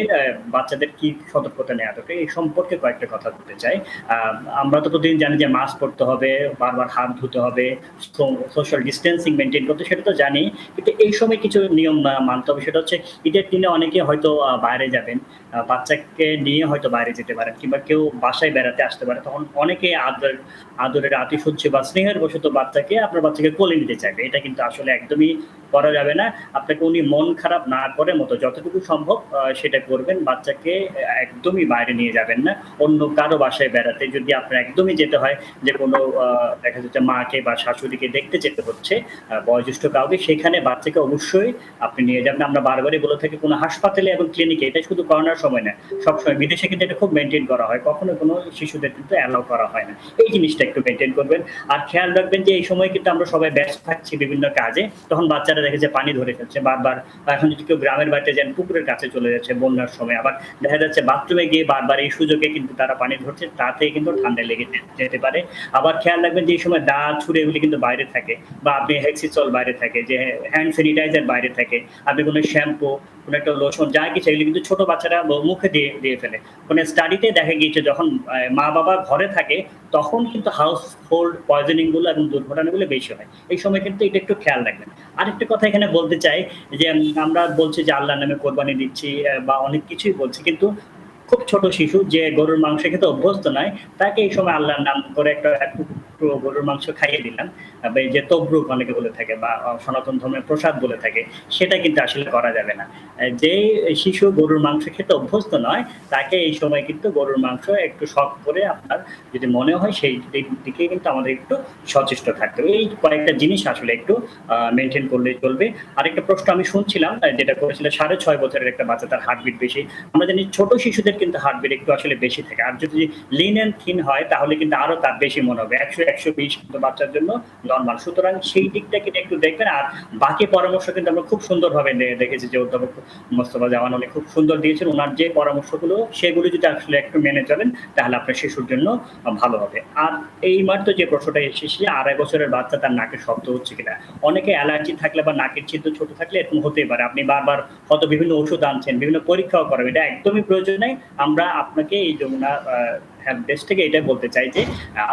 বাচ্চাদের কি সতর্কতা নেওয়া দরকার এই সম্পর্কে কয়েকটা কথা বলতে চাই। আমরা তো প্রতিদিন জানি যে মাস্ক পরতে হবে, বারবার হাত ধুতে হবে, সোশ্যাল ডিস্টেন্সিং মেনটেন করতে, সেটা তো জানি। কিন্তু এই সময় কিছু নিয়ম মানতে হবে। সেটা হচ্ছে ঈদের দিনে অনেকে হয়তো বাইরে যাবেন, বাচ্চাকে নিয়ে হয়তো বাইরে যেতে পারেন, কিংবা কেউ বাসায় বেড়াতে আসতে পারে। তখন অনেকে আদরের আতিশয্য বা স্নেহের বশত আপনার বাচ্চাকে কোলে নিতে চাইবে। এটা কিন্তু আসলে একদমই করা যাবে না। আপনাকে উনি মন খারাপ না করে মতো যতটুকু সম্ভব সেটা করবেন। বাচ্চাকে একদমই বাইরে নিয়ে যাবেন না অন্য কারো বাসায় বেড়াতে। যদি আপনার একদমই যেতে হয়, যে কোনো দেখা যাচ্ছে মাকে বা শাশুড়িকে দেখতে যেতে হচ্ছে, বয়োজ্যেষ্ঠ কাউকে, সেখানে বাচ্চাকে অবশ্যই আপনি নিয়ে যাবেন। আমরা বারবারই বলে থাকি, কোনো হাসপাতালে এবং ক্লিনিকে, এটা শুধু করোনার সময় না, সবসময়, বিদেশে কিন্তু এটা খুব মেনটেন করা হয়, কখনো কোনো শিশুদের কিন্তু অ্যালাউ করা হয় না। এই জিনিসটা একটু মেনটেন করবেন। আর খেয়াল রাখবেন যে এই সময় কিন্তু আমরা সবাই ব্যস্ত থাকছি বিভিন্ন কাজে, তখন বাচ্চারা দেখে যে পানি ধরে ফেলছে বারবার। এখন যদি কেউ গ্রামের বাড়িতে যান, পুকুরের কাছে চলে যাচ্ছে বন্যার সময়, আবার দেখা যাচ্ছে বাথরুমে গিয়ে বারবার এই সুযোগে কিন্তু তারা পানি ধরছে, তাতে কিন্তু ঠান্ডা লেগে যেতে পারে। আবার খেয়াল রাখবেন যে এই সময় দাঁত ছুঁড়ে এগুলি কিন্তু বাইরে থাকে, বা আপনি হেক্সিচল বাইরে থাকে, যে হ্যান্ড স্যানিটাইজার বাইরে থাকে, আপনি কোনো শ্যাম্পু, কোনো একটা লোশন, যা কিছু, এগুলি কিন্তু ছোট বাচ্চারা মুখে দিয়ে ফেলে। কোনো স্টাডিতে দেখা গিয়েছে যখন মা বাবা ঘরে থাকে, তখন কিন্তু হাউস হোল্ড পয়জনিং গুলো এবং দুর্ঘটনাগুলো বেশি হয়। এই সময় কিন্তু এটা একটু খেয়াল রাখবেন। আরেকটা কথা এখানে বলতে চাই, যে আমরা বলছি যে আল্লাহর নামে কোরবানি দিচ্ছি বা অনেক কিছুই বলছি, কিন্তু খুব ছোট শিশু যে গরুর মাংস খেতে অভ্যস্ত নয়, তাকে এই সময় আল্লাহর নাম করে একটা গরুর মাংস খাইয়ে দিলাম, যে তবরুক অনেকে বলে থাকে, বা সনাতন ধর্মের প্রসাদ বলে থাকে, সেটা কিন্তু আসলে করা যাবে না। যে শিশু গরুর মাংস খেতে অভ্যস্ত নয়, তাকে এই সময় কিন্তু গরুর মাংস একটু শখ করে আপনার যদি মনে হয়, সেই দিকে কিন্তু আমাদের একটু সচেষ্ট থাকতে হবে। এই কয়েকটা জিনিস আসলে একটু মেনটেন করলে চলবে। আরেকটা প্রশ্ন আমি শুনছিলাম, যেটা করেছিল 6.5 বছরের একটা বাচ্চা, তার হার্টবিট বেশি। আমরা জানি ছোট শিশুদের কিন্তু হার্টবিট একটু আসলে বেশি থাকে, আর যদি লিন এন্ড থিন হয় তাহলে কিন্তু আরো তার বেশি মনে হবে। 100-120 কিন্তু বাচ্চার জন্য নর্মাল। সুতরাং সেই দিকটা কিন্তু একটু দেখবেন। আর বাকি পরামর্শ কিন্তু আমরা খুব সুন্দরভাবে দেখেছি, যে অধ্যাপক মোস্তফা জামান উনি খুব সুন্দর দিয়েছেন। ওনার যে পরামর্শগুলো, সেগুলো যদি আসলে একটু মেনে চলেন, তাহলে আপনার শিশুর জন্য ভালো হবে। আর এই মাত্র যে প্রশ্নটা এসেছে, 2.5 বছরের বাচ্চা, তার নাকে শব্দ হচ্ছে কিনা, অনেকে অ্যালার্জি থাকলে বা নাকের ছিদ্র ছোট থাকলে এরকম হতেই পারে। আপনি বারবার হয়তো বিভিন্ন ওষুধ আনছেন, বিভিন্ন পরীক্ষাও করাবেন, এটা একদমই প্রয়োজন নেই। আমরা আপনাকে এই যমুনা হেল্প ডেস্ক থেকে এটাই বলতে চাই যে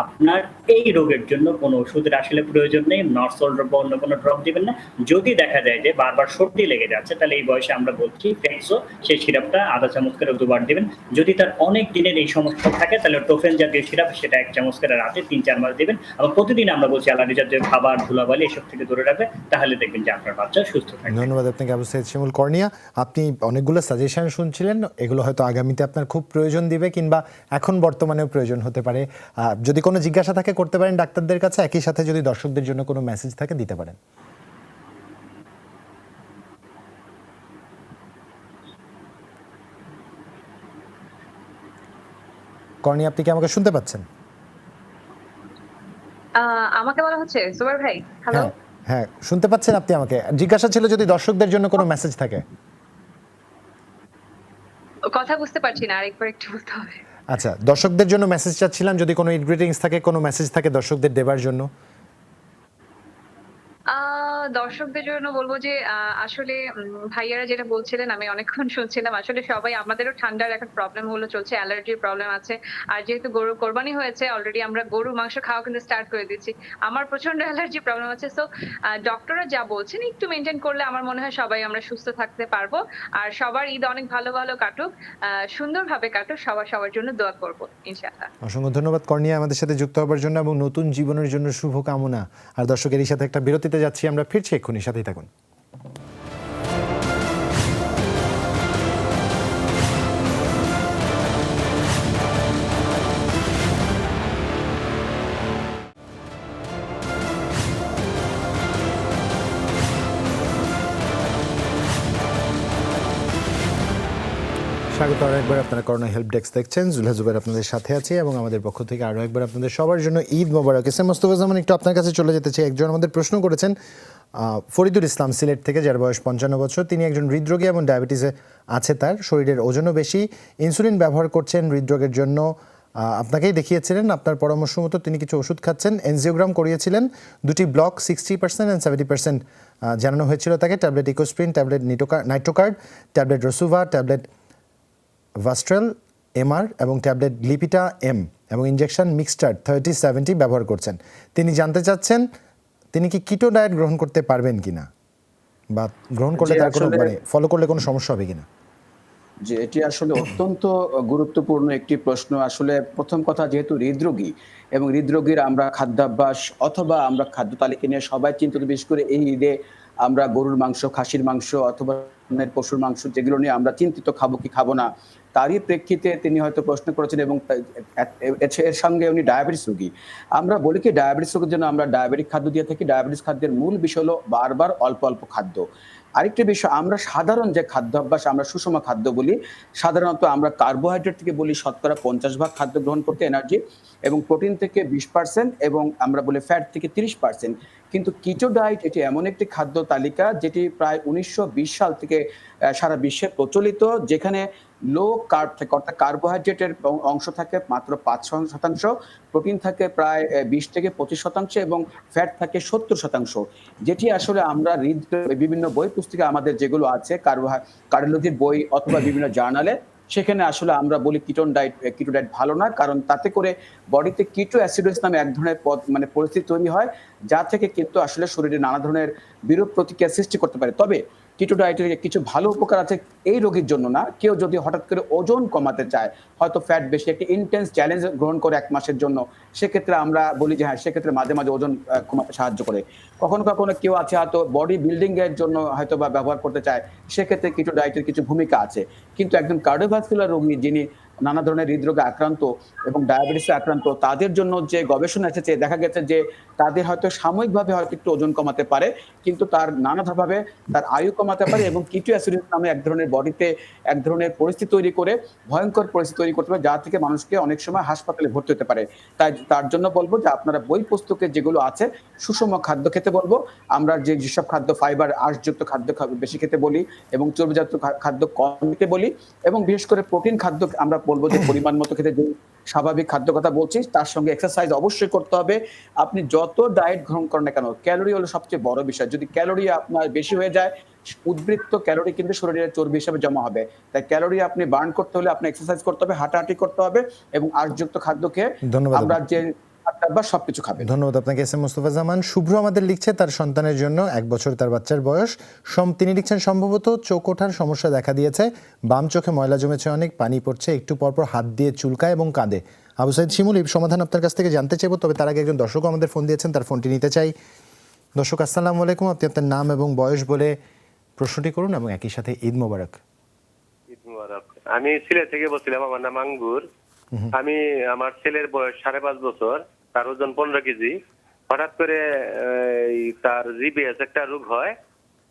আপনার এই রোগের জন্য কোনো ওষুধের আসলে প্রয়োজন নেই। নর্সল ড্রপ বা অন্য কোনো ড্রপ দিবেন না। যদি দেখা যায় যে বারবার সর্দি লেগে যাচ্ছে, তাহলে এই বয়সে আমরা বলছি ফেক্সো, সেই সিরাপটা আধা চামচ করে 2 বার দিবেন। যদি তার অনেক দিনের এই সমস্যা থাকে, তাহলে টোফেন জাতীয় সিরাপ, সেটা 1 চামচ করে রাতে 3-4 মাস দিবেন। আবার প্রতিদিন আমরা বলছি অ্যালার্জি জাতীয় খাবার, ধুলাবালি এসব থেকে দূরে রাখবে, তাহলে দেখবেন যে আপনার বাচ্চা সুস্থ থাকবে। ধন্যবাদ আপনাকে আবু সাইদ শিমুল কর্নিয়া। আপনি অনেকগুলো সাজেশন শুনছিলেন, এগুলো হয়তো আগামীতে আপনার খুব প্রয়োজন দিবে, কিংবা এখন বর্তমানেও প্রয়োজন হতে পারে। যদি কোনো জিজ্ঞাসা থাকে করতে পারেন ডাক্তারদের কাছে, একই সাথে যদি দর্শকদের জন্য কোনো মেসেজ থাকে দিতে পারেন। কর্নিয়া, আপনি কি আমাকে শুনতে পাচ্ছেন? আমাকে বলা হচ্ছে জুবাইর ভাই, হ্যালো। হ্যাঁ, শুনতে পাচ্ছেন আপনি আমাকে? জিজ্ঞাসা ছিল যদি দর্শকদের জন্য কোনো মেসেজ থাকে। কথা বুঝতে পারছি না, আরেকবার একটু বলতে হবে। আচ্ছা, দর্শকদের জন্য মেসেজ চাচ্ছিলাম, যদি কোনো গ্রিটিংস থাকে, কোনো মেসেজ থাকে দর্শকদের দেবার জন্য। দর্শকদের জন্য বলবো যে আসলে ভাইয়ারা যেটা বলছিলেন আমি অনেকক্ষণ শুনছিলাম। আসলে সবাই আমাদেরও ঠান্ডার একটা প্রবলেম গুলো চলছে, অ্যালার্জির প্রবলেম আছে। আর যেহেতু গরু কোরবানি হয়েছে অলরেডি, আমরা গরু মাংস খাওয়া কিন্তু স্টার্ট করে দিচ্ছি। আমার প্রচন্ড অ্যালার্জি প্রবলেম আছে। সো ডক্টররা যা বলছেন একটু মেনটেন করলে আমার মনে হয় সবাই আমরা সুস্থ থাকতে পারবো। আর সবার ঈদ অনেক ভালো ভালো কাটুক, সুন্দরভাবে কাটুক। সবার জন্য দোয়া করবো ইনশাআল্লাহ। অসংখ্য ধন্যবাদ কর্নিয়া আমাদের সাথে যুক্ত হবার জন্য এবং নতুন জীবনের জন্য শুভকামনা। আর দর্শকের সাথে একটা বিরতিতে যাচ্ছি, আমরা ফিরছি এক্ষুনি, সাথেই থাকুন। স্বাগত আরও একবার, আপনারা করোনা হেল্প ডেস্ক দেখছেন। জুলহা জুবাইর আপনাদের সাথে আছে এবং আমাদের পক্ষ থেকে আরও একবার আপনাদের সবার জন্য ঈদ মোবারক। এস এম মোস্তফাজ্জামান, একটু আপনার কাছে চলে যেতে চাই। একজন আমাদের প্রশ্ন করেছেন ফরিদুল ইসলাম সিলেট থেকে, যার বয়স 55 বছর। তিনি একজন হৃদরোগী এবং ডায়াবেটিসে আছে, তার শরীরের ওজনও বেশি, ইনসুলিন ব্যবহার করছেন হৃদরোগের জন্য। আপনাকেই দেখিয়েছিলেন, আপনার পরামর্শ মতো তিনি কিছু ওষুধ খাচ্ছেন, এনজিওগ্রাম করিয়েছিলেন, 2টি ব্লক 60% and 70% জানানো হয়েছিল তাকে। Tablet Ecosprin, tablet Nitrocard, tablet Rosuva, tablet Vastrel MR এবং ট্যাবলেট গ্লিপিটা এম এবং ইনজেকশন মিক্সটার 30-70 ব্যবহার করছেন। তিনি জানতে চাচ্ছেন তিনি কি কিটো ডায়েট গ্রহণ করতে পারবেন কিনা, বা গ্রহণ করলে তার কোনো ফলো করলে কোনো সমস্যা হবে কিনা। যে এটি আসলে অত্যন্ত গুরুত্বপূর্ণ একটি প্রশ্ন। আসলে প্রথম কথা, যেহেতু হৃদরোগী এবং হৃদরোগীর আমরা খাদ্যাভ্যাস অথবা আমরা খাদ্য তালিকা নিয়ে সবাই চিন্তিত, বিশেষ করে এই ঈদে আমরা গরুর মাংস, খাসির মাংস অথবা পশুর মাংস যেগুলো নিয়ে আমরা চিন্তিত, খাবো কি খাবো না, তারই প্রেক্ষিতে তিনি হয়তো প্রশ্ন করেছেন। এবং এর সঙ্গে উনি ডায়াবেটিস রোগী। আমরা বলি কি, ডায়াবেটিস রোগের জন্য আমরা ডায়াবেটিক খাদ্য দিয়ে থাকি। ডায়াবেটিস খাদ্যের মূল বিষয় হলো বারবার অল্প অল্প খাদ্য। আরেকটি বিষয়, আমরা সাধারণ যে খাদ্যাভ্যাস আমরা সুষম খাদ্য বলি, সাধারণত আমরা কার্বোহাইড্রেট থেকে বলি শতকরা 50% খাদ্য গ্রহণ করতে, এনার্জি, এবং প্রোটিন থেকে 20% এবং আমরা বলি ফ্যাট থেকে 30%। কিন্তু কিটো ডায়েট এটি এমন একটি খাদ্য তালিকা যেটি প্রায় 1920 সাল থেকে সারা বিশ্বে প্রচলিত, যেখানে লো কার্ব থাকে, অর্থাৎ কার্বোহাইড্রেটের অংশ থাকে মাত্র 5%, প্রোটিন থাকে প্রায় 20 থেকে 25% এবং ফ্যাট থাকে 70%। যেটি আসলে আমরা বিভিন্ন বই পুস্তকে আমাদের যেগুলো আছে কার্ডিওলজির বই অথবা বিভিন্ন জার্নালে, সেখানে আসলে আমরা বলি কিটো ডায়েট ভালো না, কারণ তাতে করে বডিতে কিটো অ্যাসিডোস নামে এক ধরনের পরিস্থিতি তৈরি হয়, যা থেকে কিন্তু আসলে শরীরে নানা ধরনের বিরূপ প্রতিক্রিয়া সৃষ্টি করতে পারে। তবে কিটো ডায়েটের কিছু ভালো উপকার আছে এই রোগীর জন্য না। কেউ যদি হঠাৎ করে ওজন কমাতে চায়, হয়তো ফ্যাট বেশি, একটি ইন্টেন্স চ্যালেঞ্জ গ্রহণ করে 1 মাসের জন্য, সেক্ষেত্রে আমরা বলি যে হ্যাঁ, সেক্ষেত্রে মাঝে মাঝে ওজন কমাতে সাহায্য করে। কখনো কখনো কেউ আছে হয়তো বডি বিল্ডিং এর জন্য হয়তো বা ব্যবহার করতে চায়, সেক্ষেত্রে কিটো ডায়েটের কিছু ভূমিকা আছে। কিন্তু একজন কার্ডিওভাস্কুলার রোগী যিনি নানা ধরনের হৃদরোগে আক্রান্ত এবং ডায়াবেটিসে আক্রান্ত, তাদের জন্য যে গবেষণা এসেছে, দেখা গেছে যে তাদের হয়তো সাময়িকভাবে হয়তো একটু ওজন কমাতে পারে, কিন্তু তার নানাভাবে তার আয়ু কমাতে পারে এবং কিটো অ্যাসিডোস নামে এক ধরনের বডিতে এক ধরনের পরিস্থিতি তৈরি করে, ভয়ঙ্কর পরিস্থিতি তৈরি করতে পারে, যা থেকে মানুষকে অনেক সময় হাসপাতালে ভর্তি হতে পারে। তাই তার জন্য বলবো যে আপনারা বই পুস্তকে যেগুলো আছে সুষম খাদ্য খেতে বলবো। আমরা যেসব খাদ্য ফাইবার আঁশযুক্ত খাদ্য বেশি খেতে বলি এবং চর্বিজাত খাদ্য কম খেতে বলি, এবং বিশেষ করে প্রোটিন খাদ্য আমরা বলবো যে পরিমাণ মতো খেতে, যে স্বাভাবিক খাদ্য কথা বলছি, তার সঙ্গে এক্সারসাইজ অবশ্যই করতে হবে। আপনি যত ডায়েট গ্রহণ করেন না কেন, ক্যালোরি হলো সবচেয়ে বড় বিষয়। যদি ক্যালোরি আপনার বেশি হয়ে যায়, উদ্বৃত্ত ক্যালোরি কিন্তু শরীরে চর্বি হিসেবে জমা হবে। তাই ক্যালোরি আপনি বার্ন করতে হলে আপনি এক্সারসাইজ করতে হবে, হাঁটাহাঁটি করতে হবে এবং আঁশযুক্ত খাদ্য খেয়ে আমরা যে সবকিছু খাবে। ধন্যবাদ আপনাকে এস এম মোস্তফাজ্জামান। শুভ্র আমাদের লিখছে তার সন্তানের জন্য, 1 বছর তার বাচ্চার বয়স। তিনি লিখছেন সম্ভবত চোখ ওঠার সমস্যা দেখা দিয়েছে, বাম চোখে ময়লা জমেছে, অনেক পানি পড়ছে, একটু পরপর হাত দিয়ে চুলকায় এবং কাঁদে। আবু সাইদ শিমুল, এই সমাধান আপনার কাছ থেকে জানতে চাইব, তবে তার আগে একজন দর্শক আমাদের ফোন দিয়েছেন, তার ফোনটি নিতে চাই। দর্শক আসসালামু আলাইকুম, আপনি আপনার নাম এবং বয়স বলে প্রশ্নটি করুন এবং একই সাথে ঈদ মোবারক। ঈদ মোবারক। আমি সিলেট থেকে বলছিলাম, আমার নাম আঙ্গুর। আমার ছেলের বয়স 5.5 বছর, তার ওজন 15 কেজি। হঠাৎ করে তার জিবিএস একটা রোগ হয়,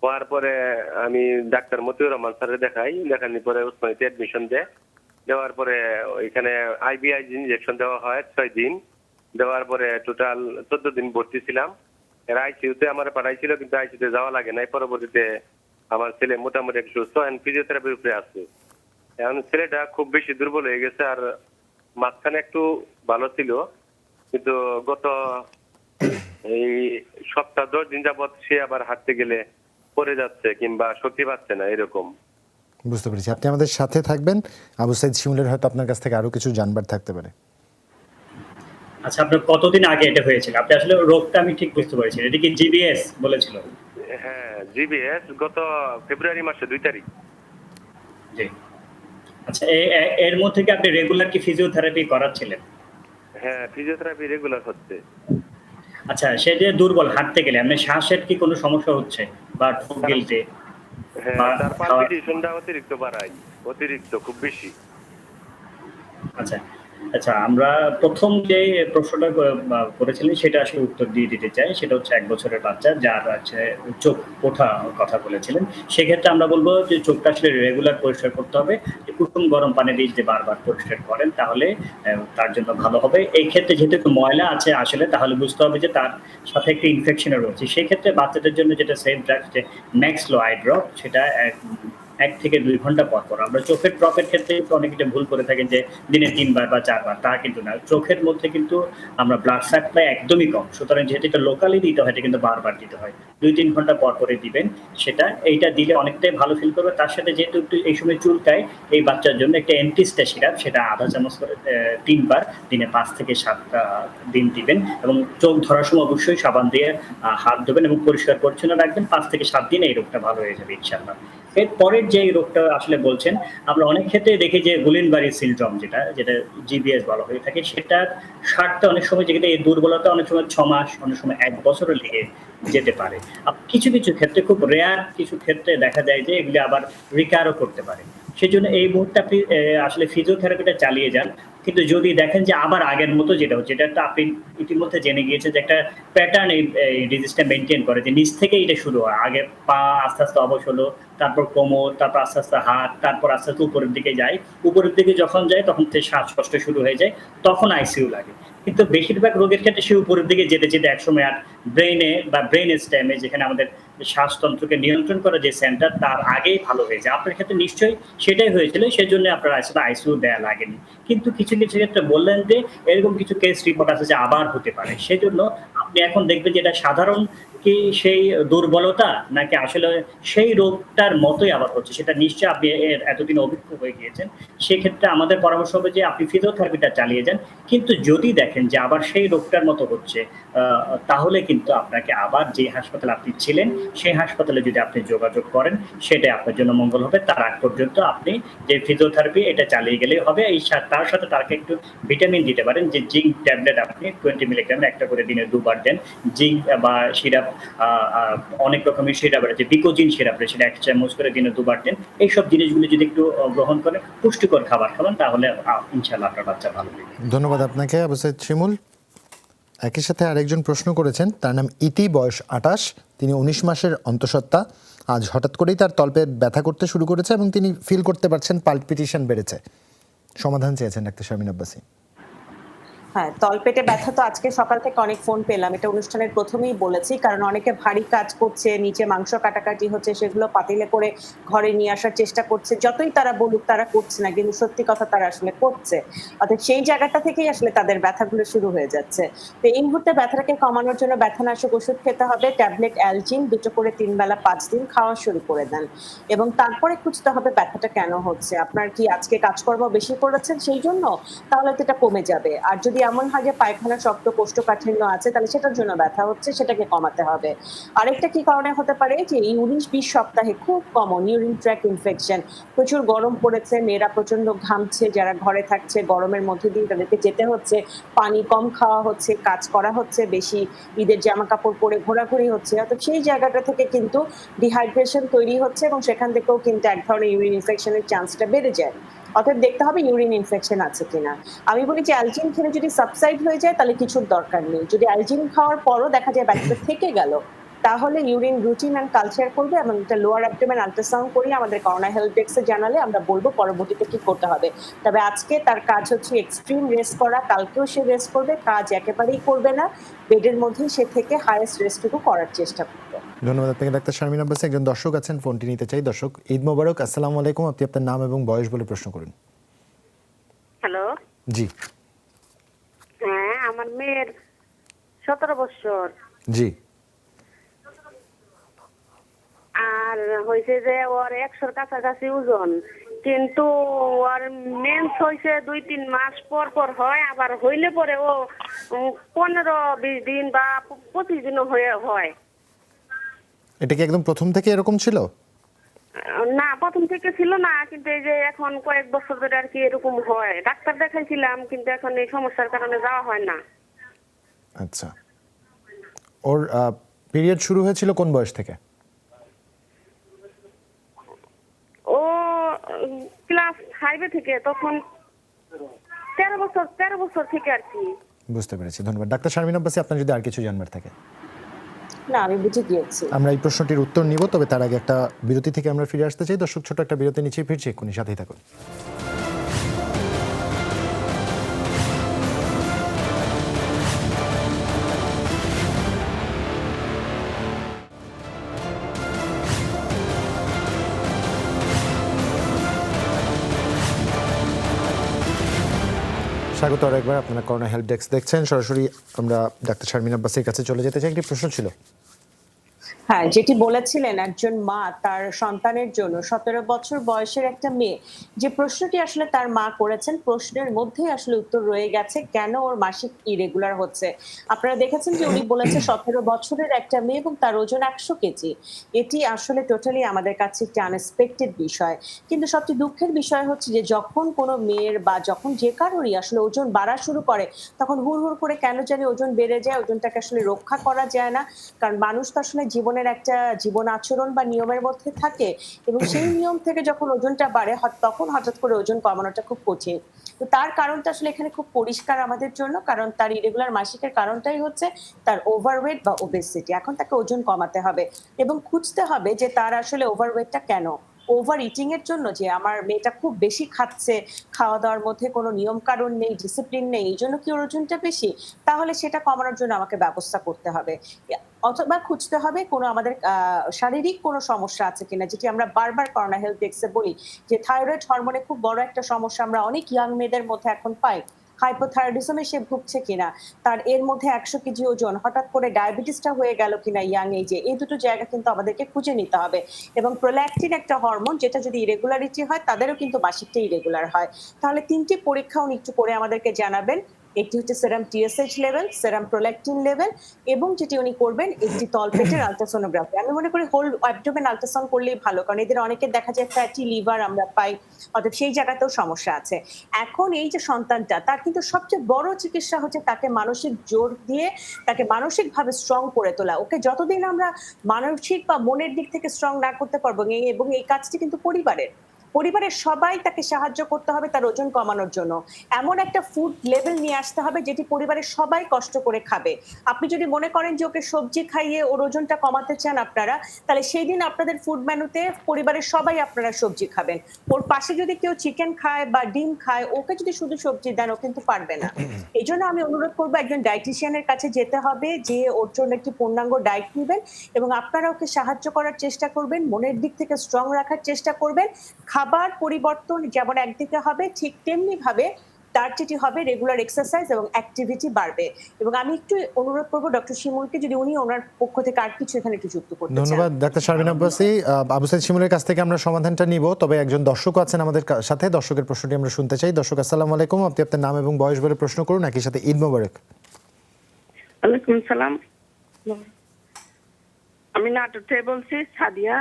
হওয়ার পরে আমি ডাক্তার মতিউর রহমান স্যারের দেখানোর পরে উসমানীতে অ্যাডমিশন দেওয়ার পরে ওইখানে আইবিআই ইনজেকশন দেওয়া হয় 6 দিন। দেওয়ার পরে টোটাল 14 দিন ভর্তি ছিলাম। এর আইসিইউতে আমার পাঠাইছিল, কিন্তু আইসিইউতে যাওয়া লাগে নাই। পরবর্তীতে আমার ছেলে মোটামুটি একটু সুস্থ, ফিজিওথেরাপির উপরে আছে। এখন ছেলেটা খুব বেশি দুর্বল হয়ে গেছে, আর মাঝখানে একটু ভালো ছিল, কিন্তু গত এই সপ্তাহ 10 দিন যাবত সে আবার হাঁটতে গেলে পড়ে যাচ্ছে কিংবা শক্তি পাচ্ছে না, এরকম। বুঝতে পেরেছি। আপনি আমাদের সাথে থাকবেন। আবু সাইদ শিমুলের হয়তো আপনার কাছ থেকে আরো কিছু জানবার থাকতে পারে। আচ্ছা, আপনার কতদিন আগে এটা হয়েছিল? আপনি আসলে রোগটা আমি ঠিক বুঝতে পেরেছি, এটা কি জিবিএস বলেছিল? হ্যাঁ, জিবিএস গত ফেব্রুয়ারি মাসে 2 তারিখ। জি। আচ্ছা, এর মধ্যে কি আপনি রেগুলার কি ফিজিওথেরাপি করাচ্ছিলেন? হ্যাঁ, ফিজিওথেরাপি রেগুলার হচ্ছে। আচ্ছা, সে যে দুর্বল হাঁটতে গেলে আপনার শ্বাসের কি কোনো সমস্যা হচ্ছে বা ঠোঁট গিলতে? হ্যাঁ, বা তার খাওয়া- পালপিটেশনটা অতিরিক্ত বাড়ায়, অতিরিক্ত, খুব বেশি। আচ্ছা আচ্ছা, আমরা প্রথম যে প্রশ্নটা করেছিলেন সেটা আসলে উত্তর দিয়ে দিতে চাই। সেটা হচ্ছে 1 বছরের বাচ্চা যার আছে চোখ ওঠা কথা বলেছিলেন। সেক্ষেত্রে আমরা বলব যে চোখটা আসলে রেগুলার পরিষ্কার করতে হবে। কুসুম গরম পানি দিয়ে যদি বারবার পরিষ্কার করেন তাহলে তার জন্য ভালো হবে। এই ক্ষেত্রে যেহেতু একটু ময়লা আছে আসলে, তাহলে বুঝতে হবে যে তার সাথে একটা ইনফেকশনের রয়েছে। সেই ক্ষেত্রে বাচ্চাদের জন্য যেটা সেফ ড্রাগ, যে ম্যাক্সলো আই ড্রপ, সেটা 1 থেকে 2 ঘন্টা পর পর। আমরা চোখের ড্রপের ক্ষেত্রে কিন্তু অনেকে এটা ভুল করে থাকেন যে দিনে 3 বার বা 4 বার, তা কিন্তু না। চোখের মধ্যে কিন্তু আমরা ব্লাড সাপ্লাই একদমই কম, সুতরাং যেহেতু এটা লোকালি দিতে হয়, এটা কিন্তু বারবার দিতে হয়। 2-3 ঘন্টা পর পরে দিবেন সেটা। এইটা দিলে অনেকটাই ভালো ফিল করবে। তার সাথে যেহেতু একটু এই সময় চুলকায়, এই বাচ্চার জন্য একটা অ্যান্টিস্টা সিরাপ, সেটা আধা চামচ করে 3 বার দিনে 5 থেকে 7 দিন দিবেন, এবং চোখ ধরার সময় অবশ্যই সাবান দিয়ে হাত ধোবেন এবং পরিষ্কার পরিচ্ছন্ন রাখবেন। 5 থেকে 7 দিনে এই রোগটা ভালো হয়ে যাবে ইনশাআল্লাহ। এর পরের যে রোগটা আসলে বলছেন, আমরা অনেক ক্ষেত্রে দেখি যে গুলিনবারি সিনড্রোম, যেটা জিবিএস বলা হয়ে থাকে, সেটার সারটা অনেক সময় যেটা এই দুর্বলতা অনেক সময় 6 মাস, অনেক সময় 1 বছরও লেগে যেতে পারে। কিছু কিছু ক্ষেত্রে, খুব রেয়ার কিছু ক্ষেত্রে দেখা যায় যে এগুলি আবার রিকারও করতে পারে। সেজন্য এই মুহূর্তে আপনি আসলে ফিজিওথেরাপিটা চালিয়ে যান। কিন্তু যদি দেখেন যে আবার আগের মতো যেটা হচ্ছে, এটা একটা আপনি ইতিমধ্যে জেনে গিয়েছেন যে একটা প্যাটার্ন এই ডিজিজটা মেইনটেইন করে, যে নিচ থেকেই এটা শুরু হয়। আগে পা আস্তে আস্তে অবশ হলো, তারপর কোমর, তারপর আস্তে আস্তে হাত, তারপর আস্তে আস্তে উপরের দিকে যায়। উপরের দিকে যখন যায় তখন থেকে শ্বাসকষ্ট শুরু হয়ে যায়, তখন আইসিইউ লাগে। কিন্তু বেশিরভাগ রোগের ক্ষেত্রে সে উপরের দিকে যেতে যেতে একসময় আর ব্রেইনে বা ব্রেইন স্টেমে, যেখানে আমাদের শ্বাসতন্ত্রকে নিয়ন্ত্রণ করা যে সেন্টার, তার আগেই ভালো হয়ে যায়। আপনার ক্ষেত্রে নিশ্চয়ই সেটাই হয়েছিল, সেজন্য আপনার আসলে আইসিইউ দেয়া লাগেনি। কিন্তু কিছু কিছু ক্ষেত্রে বললেন যে এরকম কিছু কেস রিপোর্ট আছে যে আবার হতে পারে। সেজন্য আপনি এখন দেখবেন যে এটা সাধারণ কি সেই দুর্বলতা, নাকি আসলে সেই রোগটার মতোই আবার হচ্ছে, সেটা নিশ্চয়ই আপনি এতদিন অভিজ্ঞ হয়ে গিয়েছেন। সেক্ষেত্রে আমাদের পরামর্শ হবে যে আপনি ফিজিওথেরাপিটা চালিয়ে যান। কিন্তু যদি দেখেন যে আবার সেই রোগটার মতো হচ্ছে, তাহলে কিন্তু আপনাকে আবার যে হাসপাতালে আপনি ছিলেন সেই হাসপাতালে যদি আপনি যোগাযোগ করেন, সেটাই আপনার জন্য মঙ্গল হবে। তার আগ পর্যন্ত আপনি যে ফিজিওথেরাপি, এটা চালিয়ে গেলেই হবে। তার সাথে তাকে একটু ভিটামিন দিতে পারেন, যে জিঙ্ক ট্যাবলেট আপনি 20 মিলিগ্রাম একটা করে দিনে 2 বার দেন। জিঙ্ক বা সিরাপ, অনেক রকমের সিরাপ আছে, বিকোজিন সিরাপ, সেটা 1 চামচ করে দিনে 2 বার দেন। এইসব জিনিসগুলো যদি একটু গ্রহণ করেন, পুষ্টিকর খাবার খাবেন, তাহলে ইনশাআল্লাহ আপনার বাচ্চা ভালো হবে। ধন্যবাদ আপনাকে আবু সাইদ শিমুল। একই সাথে আরেকজন প্রশ্ন করেছেন, তার নাম ইতি, বয়স 28, তিনি 19 মাসের অন্তঃসত্ত্বা। আজ হঠাৎ করেই তার তলপে ব্যথা করতে শুরু করেছে এবং তিনি ফিল করতে পারছেন পালপিটেশন বেড়েছে। সমাধান চেয়েছেন ডাক্তার শারমিন আব্বাসী। হ্যাঁ, তলপেটে ব্যথা তো আজকে সকাল থেকে অনেক ফোন পেলাম, এটা অনুষ্ঠানের প্রথমেই বলেছি, কারণ অনেকে ভারী কাজ করছে, নিচে মাংস কাটাকাটি হচ্ছে, সেগুলো পাতিলে করে ঘরে নিয়ে আসার চেষ্টা করছে। যতই তারা বলুক তারা করছে না, কিন্তু সত্যি কথা তারা আসলে করছে। অর্থাৎ সেই জায়গাটা থেকেই আসলে তাদের ব্যথাগুলো শুরু হয়ে যাচ্ছে। তো এই মুহূর্তে ব্যথাটাকে কমানোর জন্য ব্যথানাশক ওষুধ খেতে হবে, ট্যাবলেট অ্যালজিন 2 করে 3 বেলা 5 দিন খাওয়া শুরু করে দেন। এবং তারপরে খুঁজতে হবে ব্যথাটা কেন হচ্ছে। আপনার কি আজকে কাজকর্ম বেশি করেছেন সেই জন্য? তাহলে তো এটা কমে যাবে। আর যদি এমন হয় যে পায়খানা শক্ত, কোষ্ঠকাঠিন্য আছে, তাহলে সেটার জন্য ব্যথা হচ্ছে, সেটাকে কমাতে হবে। আরেকটা কি কারণে হতে পারে, যে এই 19-20 সপ্তাহে খুব কমন ইউরিন ট্র্যাক ইনফেকশন। প্রচুর গরম পড়েছে, মেয়েরা প্রচন্ড ঘামছে, যারা ঘরে থাকছে গরমের মধ্যে দিয়ে তাদেরকে যেতে হচ্ছে, পানি কম খাওয়া হচ্ছে, কাজ করা হচ্ছে বেশি, ঈদের জামা কাপড় পরে ঘোরাঘুরি হচ্ছে, অর্থাৎ সেই জায়গাটা থেকে কিন্তু ডিহাইড্রেশন তৈরি হচ্ছে, এবং সেখান থেকেও কিন্তু এক ধরনের ইউরিন ইনফেকশনের চান্সটা বেড়ে যায়। অর্থাৎ দেখতে হবে ইউরিন ইনফেকশন আছে কিনা। আমি বলি যে অ্যালজিন খেলে যদি সাবসাইড হয়ে যায় তাহলে কিছুর দরকার নেই। যদি অ্যালজিন খাওয়ার পরও দেখা যায় ব্যথাটা থেকে গেল, তাহলে ইউরিন রুটিন অ্যান্ড কালচার করবে, এবং একটা লোয়ার অ্যাবডোমেন আল্ট্রাসাউন্ড করিয়ে আমাদের করোনা হেল্প ডেস্কে জানালে আমরা বলবো পরবর্তীতে কি করতে হবে। তবে আজকে তার কাজ হচ্ছে এক্সট্রিম রেস্ট করা, কালকেও সে রেস্ট করবে, কাজ একেবারেই করবে না, বেডের মধ্যেই সে থেকে হাইয়েস্ট রেস্টটুকু করার চেষ্টা করবে। ধন্যবাদ আপনাকে ডাক্তার শারমিন আব্বাসী। একজন দর্শক আছেন, ফোনটি নিতে চাই। দর্শক, ঈদ মোবারক, আসসালামু আলাইকুম। আপনি আপনার নাম এবং বয়স বলে প্রশ্ন করুন। হ্যালো, জি। হ্যাঁ, আমার মেয়ের 17 বছর। জি। আর হয়েছে যে ওর 100-র কাছাকাছি ওজন, কিন্তু ওর মেন্স হয়েছে 2-3 মাস পর পর হয়, আবার হইলে পরে ও 15-20 দিন বা 25 দিনও হয়। এটা কি একদম প্রথম থেকে এরকম ছিল? না, প্রথম থেকে ছিল না, কিন্তু এই যে এখন কয়েক বছর ধরে আর কি এরকম হয়। ডাক্তার দেখাইছিলাম, কিন্তু এখন এই সমস্যার কারণে যাওয়া হয় না। আচ্ছা, ওর পিরিয়ড শুরু হয়েছিল কোন বয়স থেকে? ও ক্লাস 5 থেকে, তখন 13 বছর থেকে আর কি। বুঝতে পেরেছি, ধন্যবাদ। ডাক্তার শারমিন আব্বাসী, আপনার যদি আর কিছু জানবার থাকে। না, আমি বুঝে গিয়েছি। আমরা এই প্রশ্নটির উত্তর নিব, তবে তার আগে একটা বিরতি থেকে আমরা ফিরে আসতে চাই। দর্শক, ছোট একটা বিরতি নিচে ফিরছি, এক্ষুনি সাথেই থাকুন। স্বাগত আরেকবার, আপনারা করোনা হেল্প ডেস্ক দেখছেন। সরাসরি আমরা ডাক্তার শারমিন আব্বাসীর কাছে চলে যেতে চাই। একটি প্রশ্ন ছিল। হ্যাঁ, যেটি বলেছিলেন একজন মা তার সন্তানের জন্য 17 বছর বয়সের একটা মেয়ে, যে প্রশ্নটি আসলে তার মা করেছেন, প্রশ্নের মধ্যেই আসলে উত্তর রয়ে গেছে কেন ওর মাসিক ইরেগুলার হচ্ছে। আপনারা দেখেছেন যে উনি বলেছে 17 বছরের একটা মেয়ে এবং তার ওজন 100 কেজি। এটি আসলে টোটালি আমাদের কাছে একটি আনএক্সপেক্টেড বিষয়। কিন্তু সবচেয়ে দুঃখের বিষয় হচ্ছে যে যখন কোনো মেয়ের বা যখন যে কারোরই আসলে ওজন বাড়া শুরু করে, তখন হুড় করে কেন জানি ওজন বেড়ে যায়। ওজনটাকে আসলে রক্ষা করা যায় না, কারণ মানুষ তো আসলে জীবনের একটা জীবন আচরণ বা নিয়মের মধ্যে থাকে, এবং সেই নিয়ম থেকে যখন ওজনটা বাড়ে তখন হঠাৎ করে ওজন কমানোটা খুব কঠিন। তো তার কারণটা আসলে এখানে খুব পরিষ্কার আমাদের জন্য, কারণ তার ইরেগুলার মাসিকের কারণটাই হচ্ছে তার ওভারওয়েট বা ওবেসিটি। এখন তাকে ওজন কমাতে হবে এবং খুঁজতে হবে যে তার আসলে ওভারওয়েটটা কেন। ওভার ইটিং এর জন্য, যে আমার মেয়েটা খুব বেশি খাচ্ছে, খাওয়া দাওয়ার মধ্যে কোনো নিয়ম কানুন নেই, ডিসিপ্লিন নেই, এই জন্য কি ওর ওজনটা বেশি? তাহলে সেটা কমানোর জন্য আমাকে ব্যবস্থা করতে হবে, অথবা খুঁজতে হবে কোনো আমাদের শারীরিক কোনো সমস্যা আছে কিনা, যেটি আমরা বারবার করোনা হেলথ ডেস্কে বলি যে থাইরয়েড হরমোনে খুব বড় একটা সমস্যা আমরা অনেক ইয়াং মেয়েদের মধ্যে এখন পাই। হাইপোথাইরয়েডিজমে সে ভুগছে কিনা, তার এর মধ্যে 100 কেজি ওজন, হঠাৎ করে ডায়াবেটিসটা হয়ে গেল কিনা ইয়াং এজে, এই দুটো জায়গা কিন্তু আমাদেরকে খুঁজে নিতে হবে। এবং প্রোল্যাকটিন একটা হরমোন, যেটা যদি ইরেগুলারিটি হয় তাদেরও কিন্তু মাসিকটা ইরেগুলার হয়। তাহলে 3টি পরীক্ষা উনি একটু করে আমাদেরকে জানাবেন। একটি হচ্ছে সেরাম টিএসএইচ লেভেল, সেরাম প্রোল্যাকটিন লেভেল, এবং যেটি উনি করবেন একটি তলপেটের আলট্রাসোনোগ্রাফি। আমি মনে করি হোল অ্যাবডোমেন আলট্রাসাউন্ড করলেই ভালো, কারণ এদের অনেকের দেখা যায় ফ্যাটি লিভার আমরা পাই, অর্থাৎ সেই জায়গাতেও সমস্যা আছে। এখন এই যে সন্তানটা, তার কিন্তু সবচেয়ে বড় চিকিৎসা হচ্ছে তাকে মানসিক জোর দিয়ে তাকে মানসিকভাবে স্ট্রং করে তোলা। ওকে যতদিন আমরা মানসিক বা মনের দিক থেকে স্ট্রং না করতে পারবো, এবং এই কাজটি কিন্তু পরিবারের সবাই তাকে সাহায্য করতে হবে তার ওজন কমানোর জন্য। এমন একটা ফুড লেভেল নিয়ে আসতে হবে যেটি পরিবারের সবাই কষ্ট করে খাবে। আপনি যদি মনে করেন যে ওকে সবজি খাইয়ে ওর ওজনটা কমাতে চান আপনারা, তাহলে সেই দিন আপনাদের ফুড মেনুতে পরিবারের সবাই আপনারা সবজি খাবেন। ওর পাশে যদি কেউ চিকেন খায় বা ডিম খায়, ওকে যদি শুধু সবজি দেন ও কিন্তু পারবে না। এই জন্য আমি অনুরোধ করবো একজন ডায়েটিশিয়ানের কাছে যেতে হবে, যে ওর জন্য একটি পূর্ণাঙ্গ ডায়েট নেবেন, এবং আপনারা ওকে সাহায্য করার চেষ্টা করবেন, মনের দিক থেকে স্ট্রং রাখার চেষ্টা করবেন। খাবার পরিবর্তন যেমন একদিকে হবে, ঠিক তেমনি ভাবে তার যেটি হবে রেগুলার এক্সারসাইজ এবং অ্যাক্টিভিটি বাড়বে। এবং আমি একটু অনুরোধ করবো ডক্টর শিমুলকে, যদি উনি ওনার পক্ষ থেকে আর কিছু এখানে একটু যুক্ত করতে চান। ধন্যবাদ ডাক্তার শারমিন আব্বাসী। আবু সাইদ শিমুলের কাছ থেকে আমরা সমাধানটা নিব, তবে একজন দর্শক আছেন আমাদের সাথে। দর্শকের প্রশ্নটি আমরা শুনতে চাই। দর্শক, আসসালামু আলাইকুম, আপনি আপনার নাম এবং বয়স বলে প্রশ্ন করুন, একই সাথে ঈদ মোবারক। ওয়ালাইকুম সালাম। আমি নাটোর থেকে বলছি, সাদিয়া।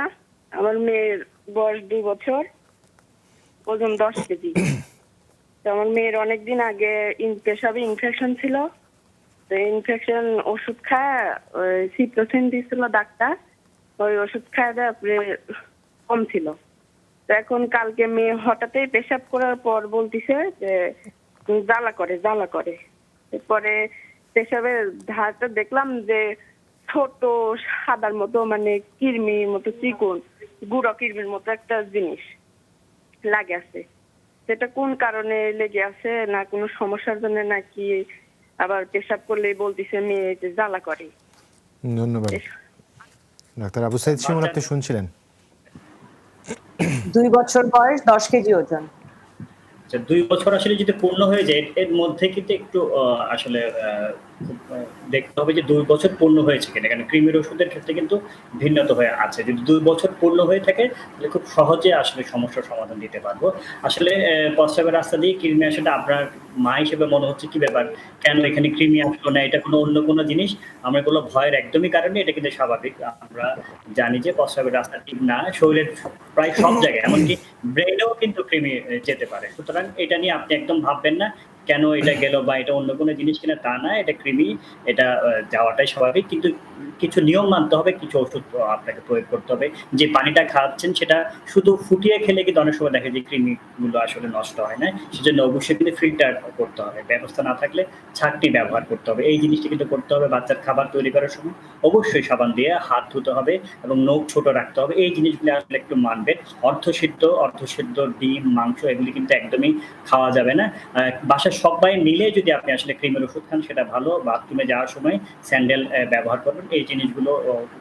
আমার মেয়ের বয়স 2 বছর, ওজন 10 কেজি। তো আমার মেয়ের অনেকদিন আগে পেশাবে ইনফেকশন ছিল, তো ইনফেকশন ওষুধ খায়, সিপ্রোসিন দিয়েছিল ডাক্তার, ওই ওষুধ খায় তারপরে কম ছিল। তো এখন কালকে মেয়ে হঠাৎই পেশাব করার পর বলতিছে যে জ্বালা করে। এরপরে পেশাবের ধারটা দেখলাম যে ছোট সাদার মতো, মানে কিরমির মতো চিকন, গুঁড়ো কিরমির মতো একটা জিনিস লাগে আছে। সেটা কোন কারণে লেগে আছে, না কোনো সমস্যার জন্য, নাকি আবার পেশাব করলে বলতিছে মেয়ে যে জ্বালা করে। ধন্যবাদ ডাক্তার। আবু সাইদ শিমুল, আপনি শুনছিলেন। 2 বছর বয়স, 10 কেজি ওজন। 2 বছর আসলে যদি পূর্ণ হয়ে যায়, এর মধ্যে কিন্তু একটু আসলে দেখতে হবে যে 2 বছর পূর্ণ হয়েছে কিনা, কারণ কৃমির ওষুধের ক্ষেত্রে কিন্তু ভিন্নতা হয়ে আছে। যদি 2 বছর পূর্ণ হয়ে থাকে তাহলে খুব সহজে আসলে সমস্যার সমাধান দিতে পারবো। আসলে প্রস্রাবের রাস্তা দিয়ে কৃমি আসাটা আপনার মা হিসেবে মনে হচ্ছে কি ব্যাপার, কেন এখানে কৃমি আসলো না, এটা অন্য কোনো জিনিস, আমরা কোনো ভয়ের একদমই কারণে, এটা কিন্তু স্বাভাবিক। আমরা জানি যে প্রস্রাবের রাস্তা ঠিক না, শরীরের প্রায় সব জায়গায়, এমনকি ব্রেনেও কিন্তু কৃমি যেতে পারে। সুতরাং এটা নিয়ে আপনি একদম ভাববেন না কেন এটা গেল বা এটা অন্য কোনো জিনিস কিনা, তা না, এটা কৃমি, এটা যাওয়াটাই স্বাভাবিক। কিন্তু কিছু নিয়ম মানতে হবে, কিছু ওষুধ আপনাকে প্রয়োগ করতে হবে। যে পানিটা খাচ্ছেন সেটা শুধু ফুটিয়ে খেলে কিন্তু অনেক সময় দেখা যায় কৃমিগুলো আসলে নষ্ট হয় না। সেজন্য অবশ্যই কিন্তু ফিল্টার করতে হবে, ব্যবস্থা না থাকলে ছাঁকনি ব্যবহার করতে হবে। এই জিনিসটা কিন্তু করতে হবে। বাচ্চার খাবার তৈরি করার সময় অবশ্যই সাবান দিয়ে হাত ধুতে হবে এবং নখ ছোট রাখতে হবে। এই জিনিসগুলো আসলে একটু মানবেন। অর্ধসিদ্ধ ডিম, মাংস এগুলি কিন্তু একদমই খাওয়া যাবে না। বাসার সবাই মিলে যদি আপনি আসলে কৃমির ওষুধ খান সেটা ভালো। বাথরুমে যাওয়ার সময় স্যান্ডেল ব্যবহার করবেন। এই জিনিসগুলো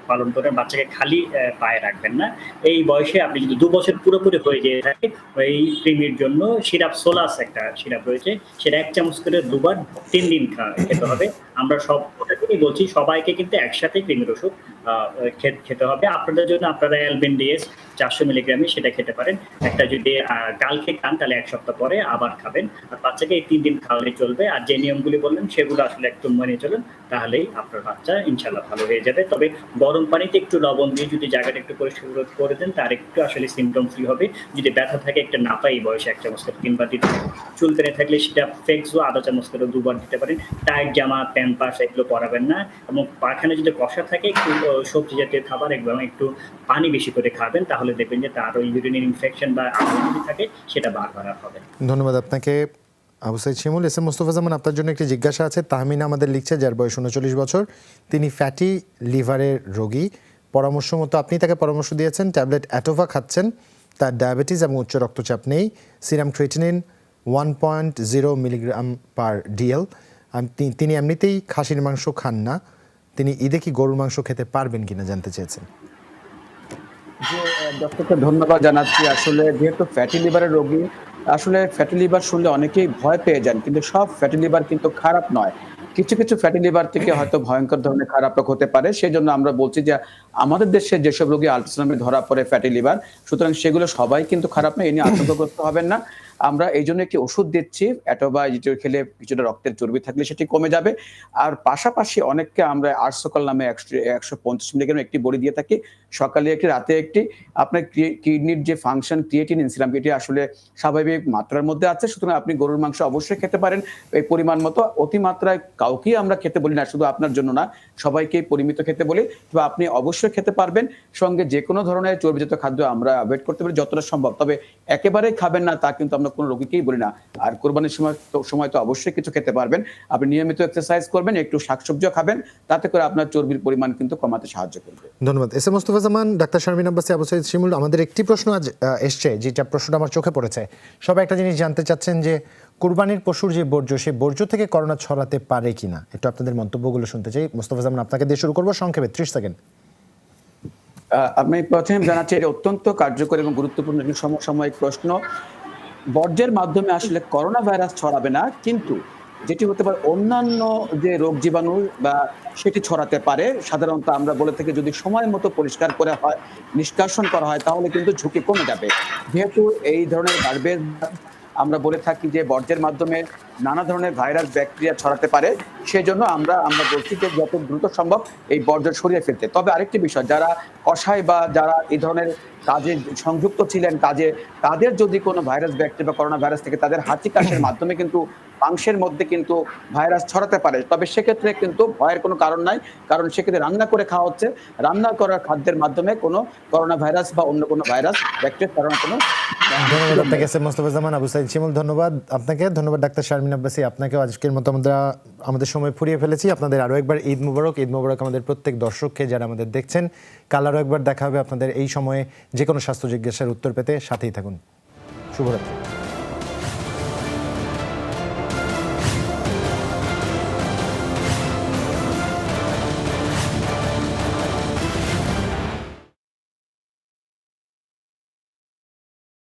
পালন করবেন। বাচ্চাকে খালি পায়ে রাখবেন না। এই বয়সে আপনি যদি 2 বছর পুরোপুরি হয়ে যেয়ে থাকে, এই কৃমির জন্য সিরাপ সোলাস একটা সিরাপ রয়েছে, সেটা 1 চামচ করে 2 বার 3 দিন খেতে হবে। আমরা সবটাকেই বলছি সবাইকে কিন্তু একসাথে কৃমির ওষুধ খেতে হবে। আপনাদের জন্য আপনারা অ্যালবেন্ডিএস 400 মিলিগ্রামই সেটা খেতে পারেন। একটা যদি কালকে খান তাহলে 1 সপ্তাহ পরে আবার খাবেন। আর বাচ্চাকে এই 3 দিন খাওয়ালে চলবে। আর যে নিয়মগুলি বললেন সেগুলো আসলে একটু মেনে চলুন, তাহলেই আপনার বাচ্চা ইনশাআল্লাহ ভালো হয়ে যাবে। তবে গরম পানিতে একটু লবণ দিয়ে যদি জায়গাটা একটু পরিষ্কার করে দেন, তার একটু আসলে সিমটম ফ্রি হবে। যদি ব্যথা থাকে একটা নাপাই বয়সে 1 চামচ করে 3 বার দিতে পারেন। চুলকানি থাকলে সেটা ফেক্সো আধা চামচ করে 2 বার দিতে পারেন। টাইট জামা, প্যাম্পার্স এগুলো পরাবেন না। এবং পায়খানা যদি কষা থাকে একটু সবজি জাতীয় খাবার এবং একটু পানি বেশি করে খাবেন, তাহলে দেখবেন যে তার ওই ইউরিনারি ইনফেকশন বা আগে যদি থাকে সেটা বারবার আর হবে। ধন্যবাদ আপনাকে আবু সাইদ শিমুল। এস এম মোস্তফা জামান, আপনার জন্য একটি জিজ্ঞাসা আছে। তাহমিনা আমাদের লিখছে, যার বয়স 39 বছর, তিনি ফ্যাটি লিভারের রোগী। পরামর্শ মতো আপনি তাকে পরামর্শ দিয়েছেন, ট্যাবলেট অ্যাটোভা খাচ্ছেন। তার ডায়াবেটিস এবং উচ্চ রক্তচাপ নেই। Serum creatinine 1.0 milligram per DL. তিনি এমনিতেই খাসির মাংস খান না। তিনি ঈদে কি গরুর মাংস খেতে পারবেন কিনা জানতে চেয়েছেন। যে ডক্টরকে ধন্যবাদ জানাচ্ছি। আসলে যেহেতু ফ্যাটি লিভারের রোগী, আসলে ফ্যাটি লিভার শুনলে অনেকেই ভয় পেয়ে যান, কিন্তু সব ফ্যাটি লিভার কিন্তু খারাপ নয়। কিছু কিছু ফ্যাটি লিভার থেকে হয়তো ভয়ঙ্কর ধরনের খারাপ রোগ হতে পারে। সেই জন্য আমরা বলছি যে আমাদের দেশে যেসব রোগী আল্ট্রাসাউন্ডে ধরা পড়ে ফ্যাটি লিভার, সুতরাং সেগুলো সবাই কিন্তু খারাপ নয়, এ নিয়ে আতঙ্কগ্রস্ত হবেন না। আমরা এই জন্য একটি ওষুধ দিচ্ছি অ্যাটোভা, যেটা খেলে কিছুটা রক্তের চর্বি থাকলে সেটি কমে যাবে। আর পাশাপাশি অনেককে আমরা আর্সকল নামে 150 মিলিগ্রাম একটি বড়ি দিয়ে থাকি, সকালে একটি, রাতে একটি। আপনার কিডনির যে ফাংশন, ক্রিয়েটিনিন, সিরাম, এটি আসলে স্বাভাবিক মাত্রার মধ্যে আছে। সুতরাং আপনি গরুর মাংস অবশ্যই খেতে পারেন এই পরিমাণ মতো। অতিমাত্রায় কাউকেই আমরা খেতে বলি না, শুধু আপনার জন্য না, সবাইকেই পরিমিত খেতে বলি। তো আপনি অবশ্যই খেতে পারবেন। সঙ্গে যে কোনো ধরনের চর্বিজাত খাদ্য আমরা অ্যাভয়েড করতে পারি যতটা সম্ভব। তবে একেবারেই খাবেন না তা কিন্তু আমরা কোনো রোগীকেই বলি না। আর কোরবানির সময় তো অবশ্যই কিছু খেতে পারবেন। আপনি নিয়মিত এক্সারসাইজ করবেন, একটু শাকসবজিও খাবেন, তাতে করে আপনার চর্বির পরিমাণ কিন্তু কমাতে সাহায্য করবে। ধন্যবাদ এস এম মোস্তফা জামান। ডাক্তার শারমিন আব্বাসী, আবু সাইদ শিমুল, আমাদের একটি প্রশ্ন আজ এসছে, যেটা প্রশ্নটা আমার চোখে পড়েছে। সবাই একটা জিনিস জানতে চাচ্ছেন যে কুরবানির পশুর যে বর্জ্য, সেই বর্জ্য থেকে করোনা ছড়াতে পারে কিনা। একটু আপনাদের মন্তব্যগুলো শুনতে চাই। মোস্তফা জামান, আপনাকে দিয়ে শুরু করবো, সংক্ষেপে 30 সেকেন্ড। আমি প্রথমে জানাচ্ছি, এটা অত্যন্ত কার্যকরী এবং গুরুত্বপূর্ণ একটি সমসাময়িক প্রশ্ন। বর্জ্যের মাধ্যমে আসলে করোনা ভাইরাস ছড়াবে না, কিন্তু যেটি হতে পারে অন্যান্য যে রোগ জীবাণু বা সেটি ছড়াতে পারে। সাধারণত আমরা বলে থাকি যদি সময় মতো পরিষ্কার করা হয়, নিষ্কাশন করা হয়, তাহলে কিন্তু ঝুঁকি কমে যাবে। যেহেতু এই ধরনের গার্বেজ আমরা বলে থাকি যে বর্জ্যের মাধ্যমে নানা ধরনের ভাইরাস, ব্যাকটেরিয়া ছড়াতে পারে, সেজন্য আমরা বলছি যে যত দ্রুত সম্ভব এই বর্জ্য সরিয়ে ফেলতে। তবে আরেকটি বিষয়, যারা কসাই বা যারা এই ধরনের কাজে সংযুক্ত ছিলেন, তাদের যদি কোনো ভাইরাস, ব্যাকটেরিয়া বা করোনা ভাইরাস থেকে তাদের হাঁচি কাশির মাধ্যমে কিন্তু মাংসের মধ্যে কিন্তু ভাইরাস ছড়াতে পারে। তবে সেক্ষেত্রে কিন্তু ভয়ের কোনো কারণ নাই, কারণ সেক্ষেত্রে রান্না করে খাওয়া হচ্ছে। রান্না করা খাদ্যের মাধ্যমে কোনো করোনা ভাইরাস বা অন্য কোনো ভাইরাস, ব্যাকটেরিয়া ছড়ানোর কোনো। ধন্যবাদ আপনাকে এস এম মোস্তফা জামান, আবু সাইদ শিমুল, ধন্যবাদ আপনাকে। ধন্যবাদ ডাক্তার শারমিন আব্বাসী, আপনাকেও। আজকের মতো আমরা আমাদের সময় ফুরিয়ে ফেলেছি। আপনাদের আরও একবার ঈদ মুবারক। ঈদ মুবারক আমাদের প্রত্যেক দর্শককে, যারা আমাদের দেখছেন। কাল আরও একবার দেখা হবে আপনাদের এই সময়ে যে কোনো স্বাস্থ্য জিজ্ঞাসার উত্তর পেতে। সাথেই থাকুন। শুভরাত্রি।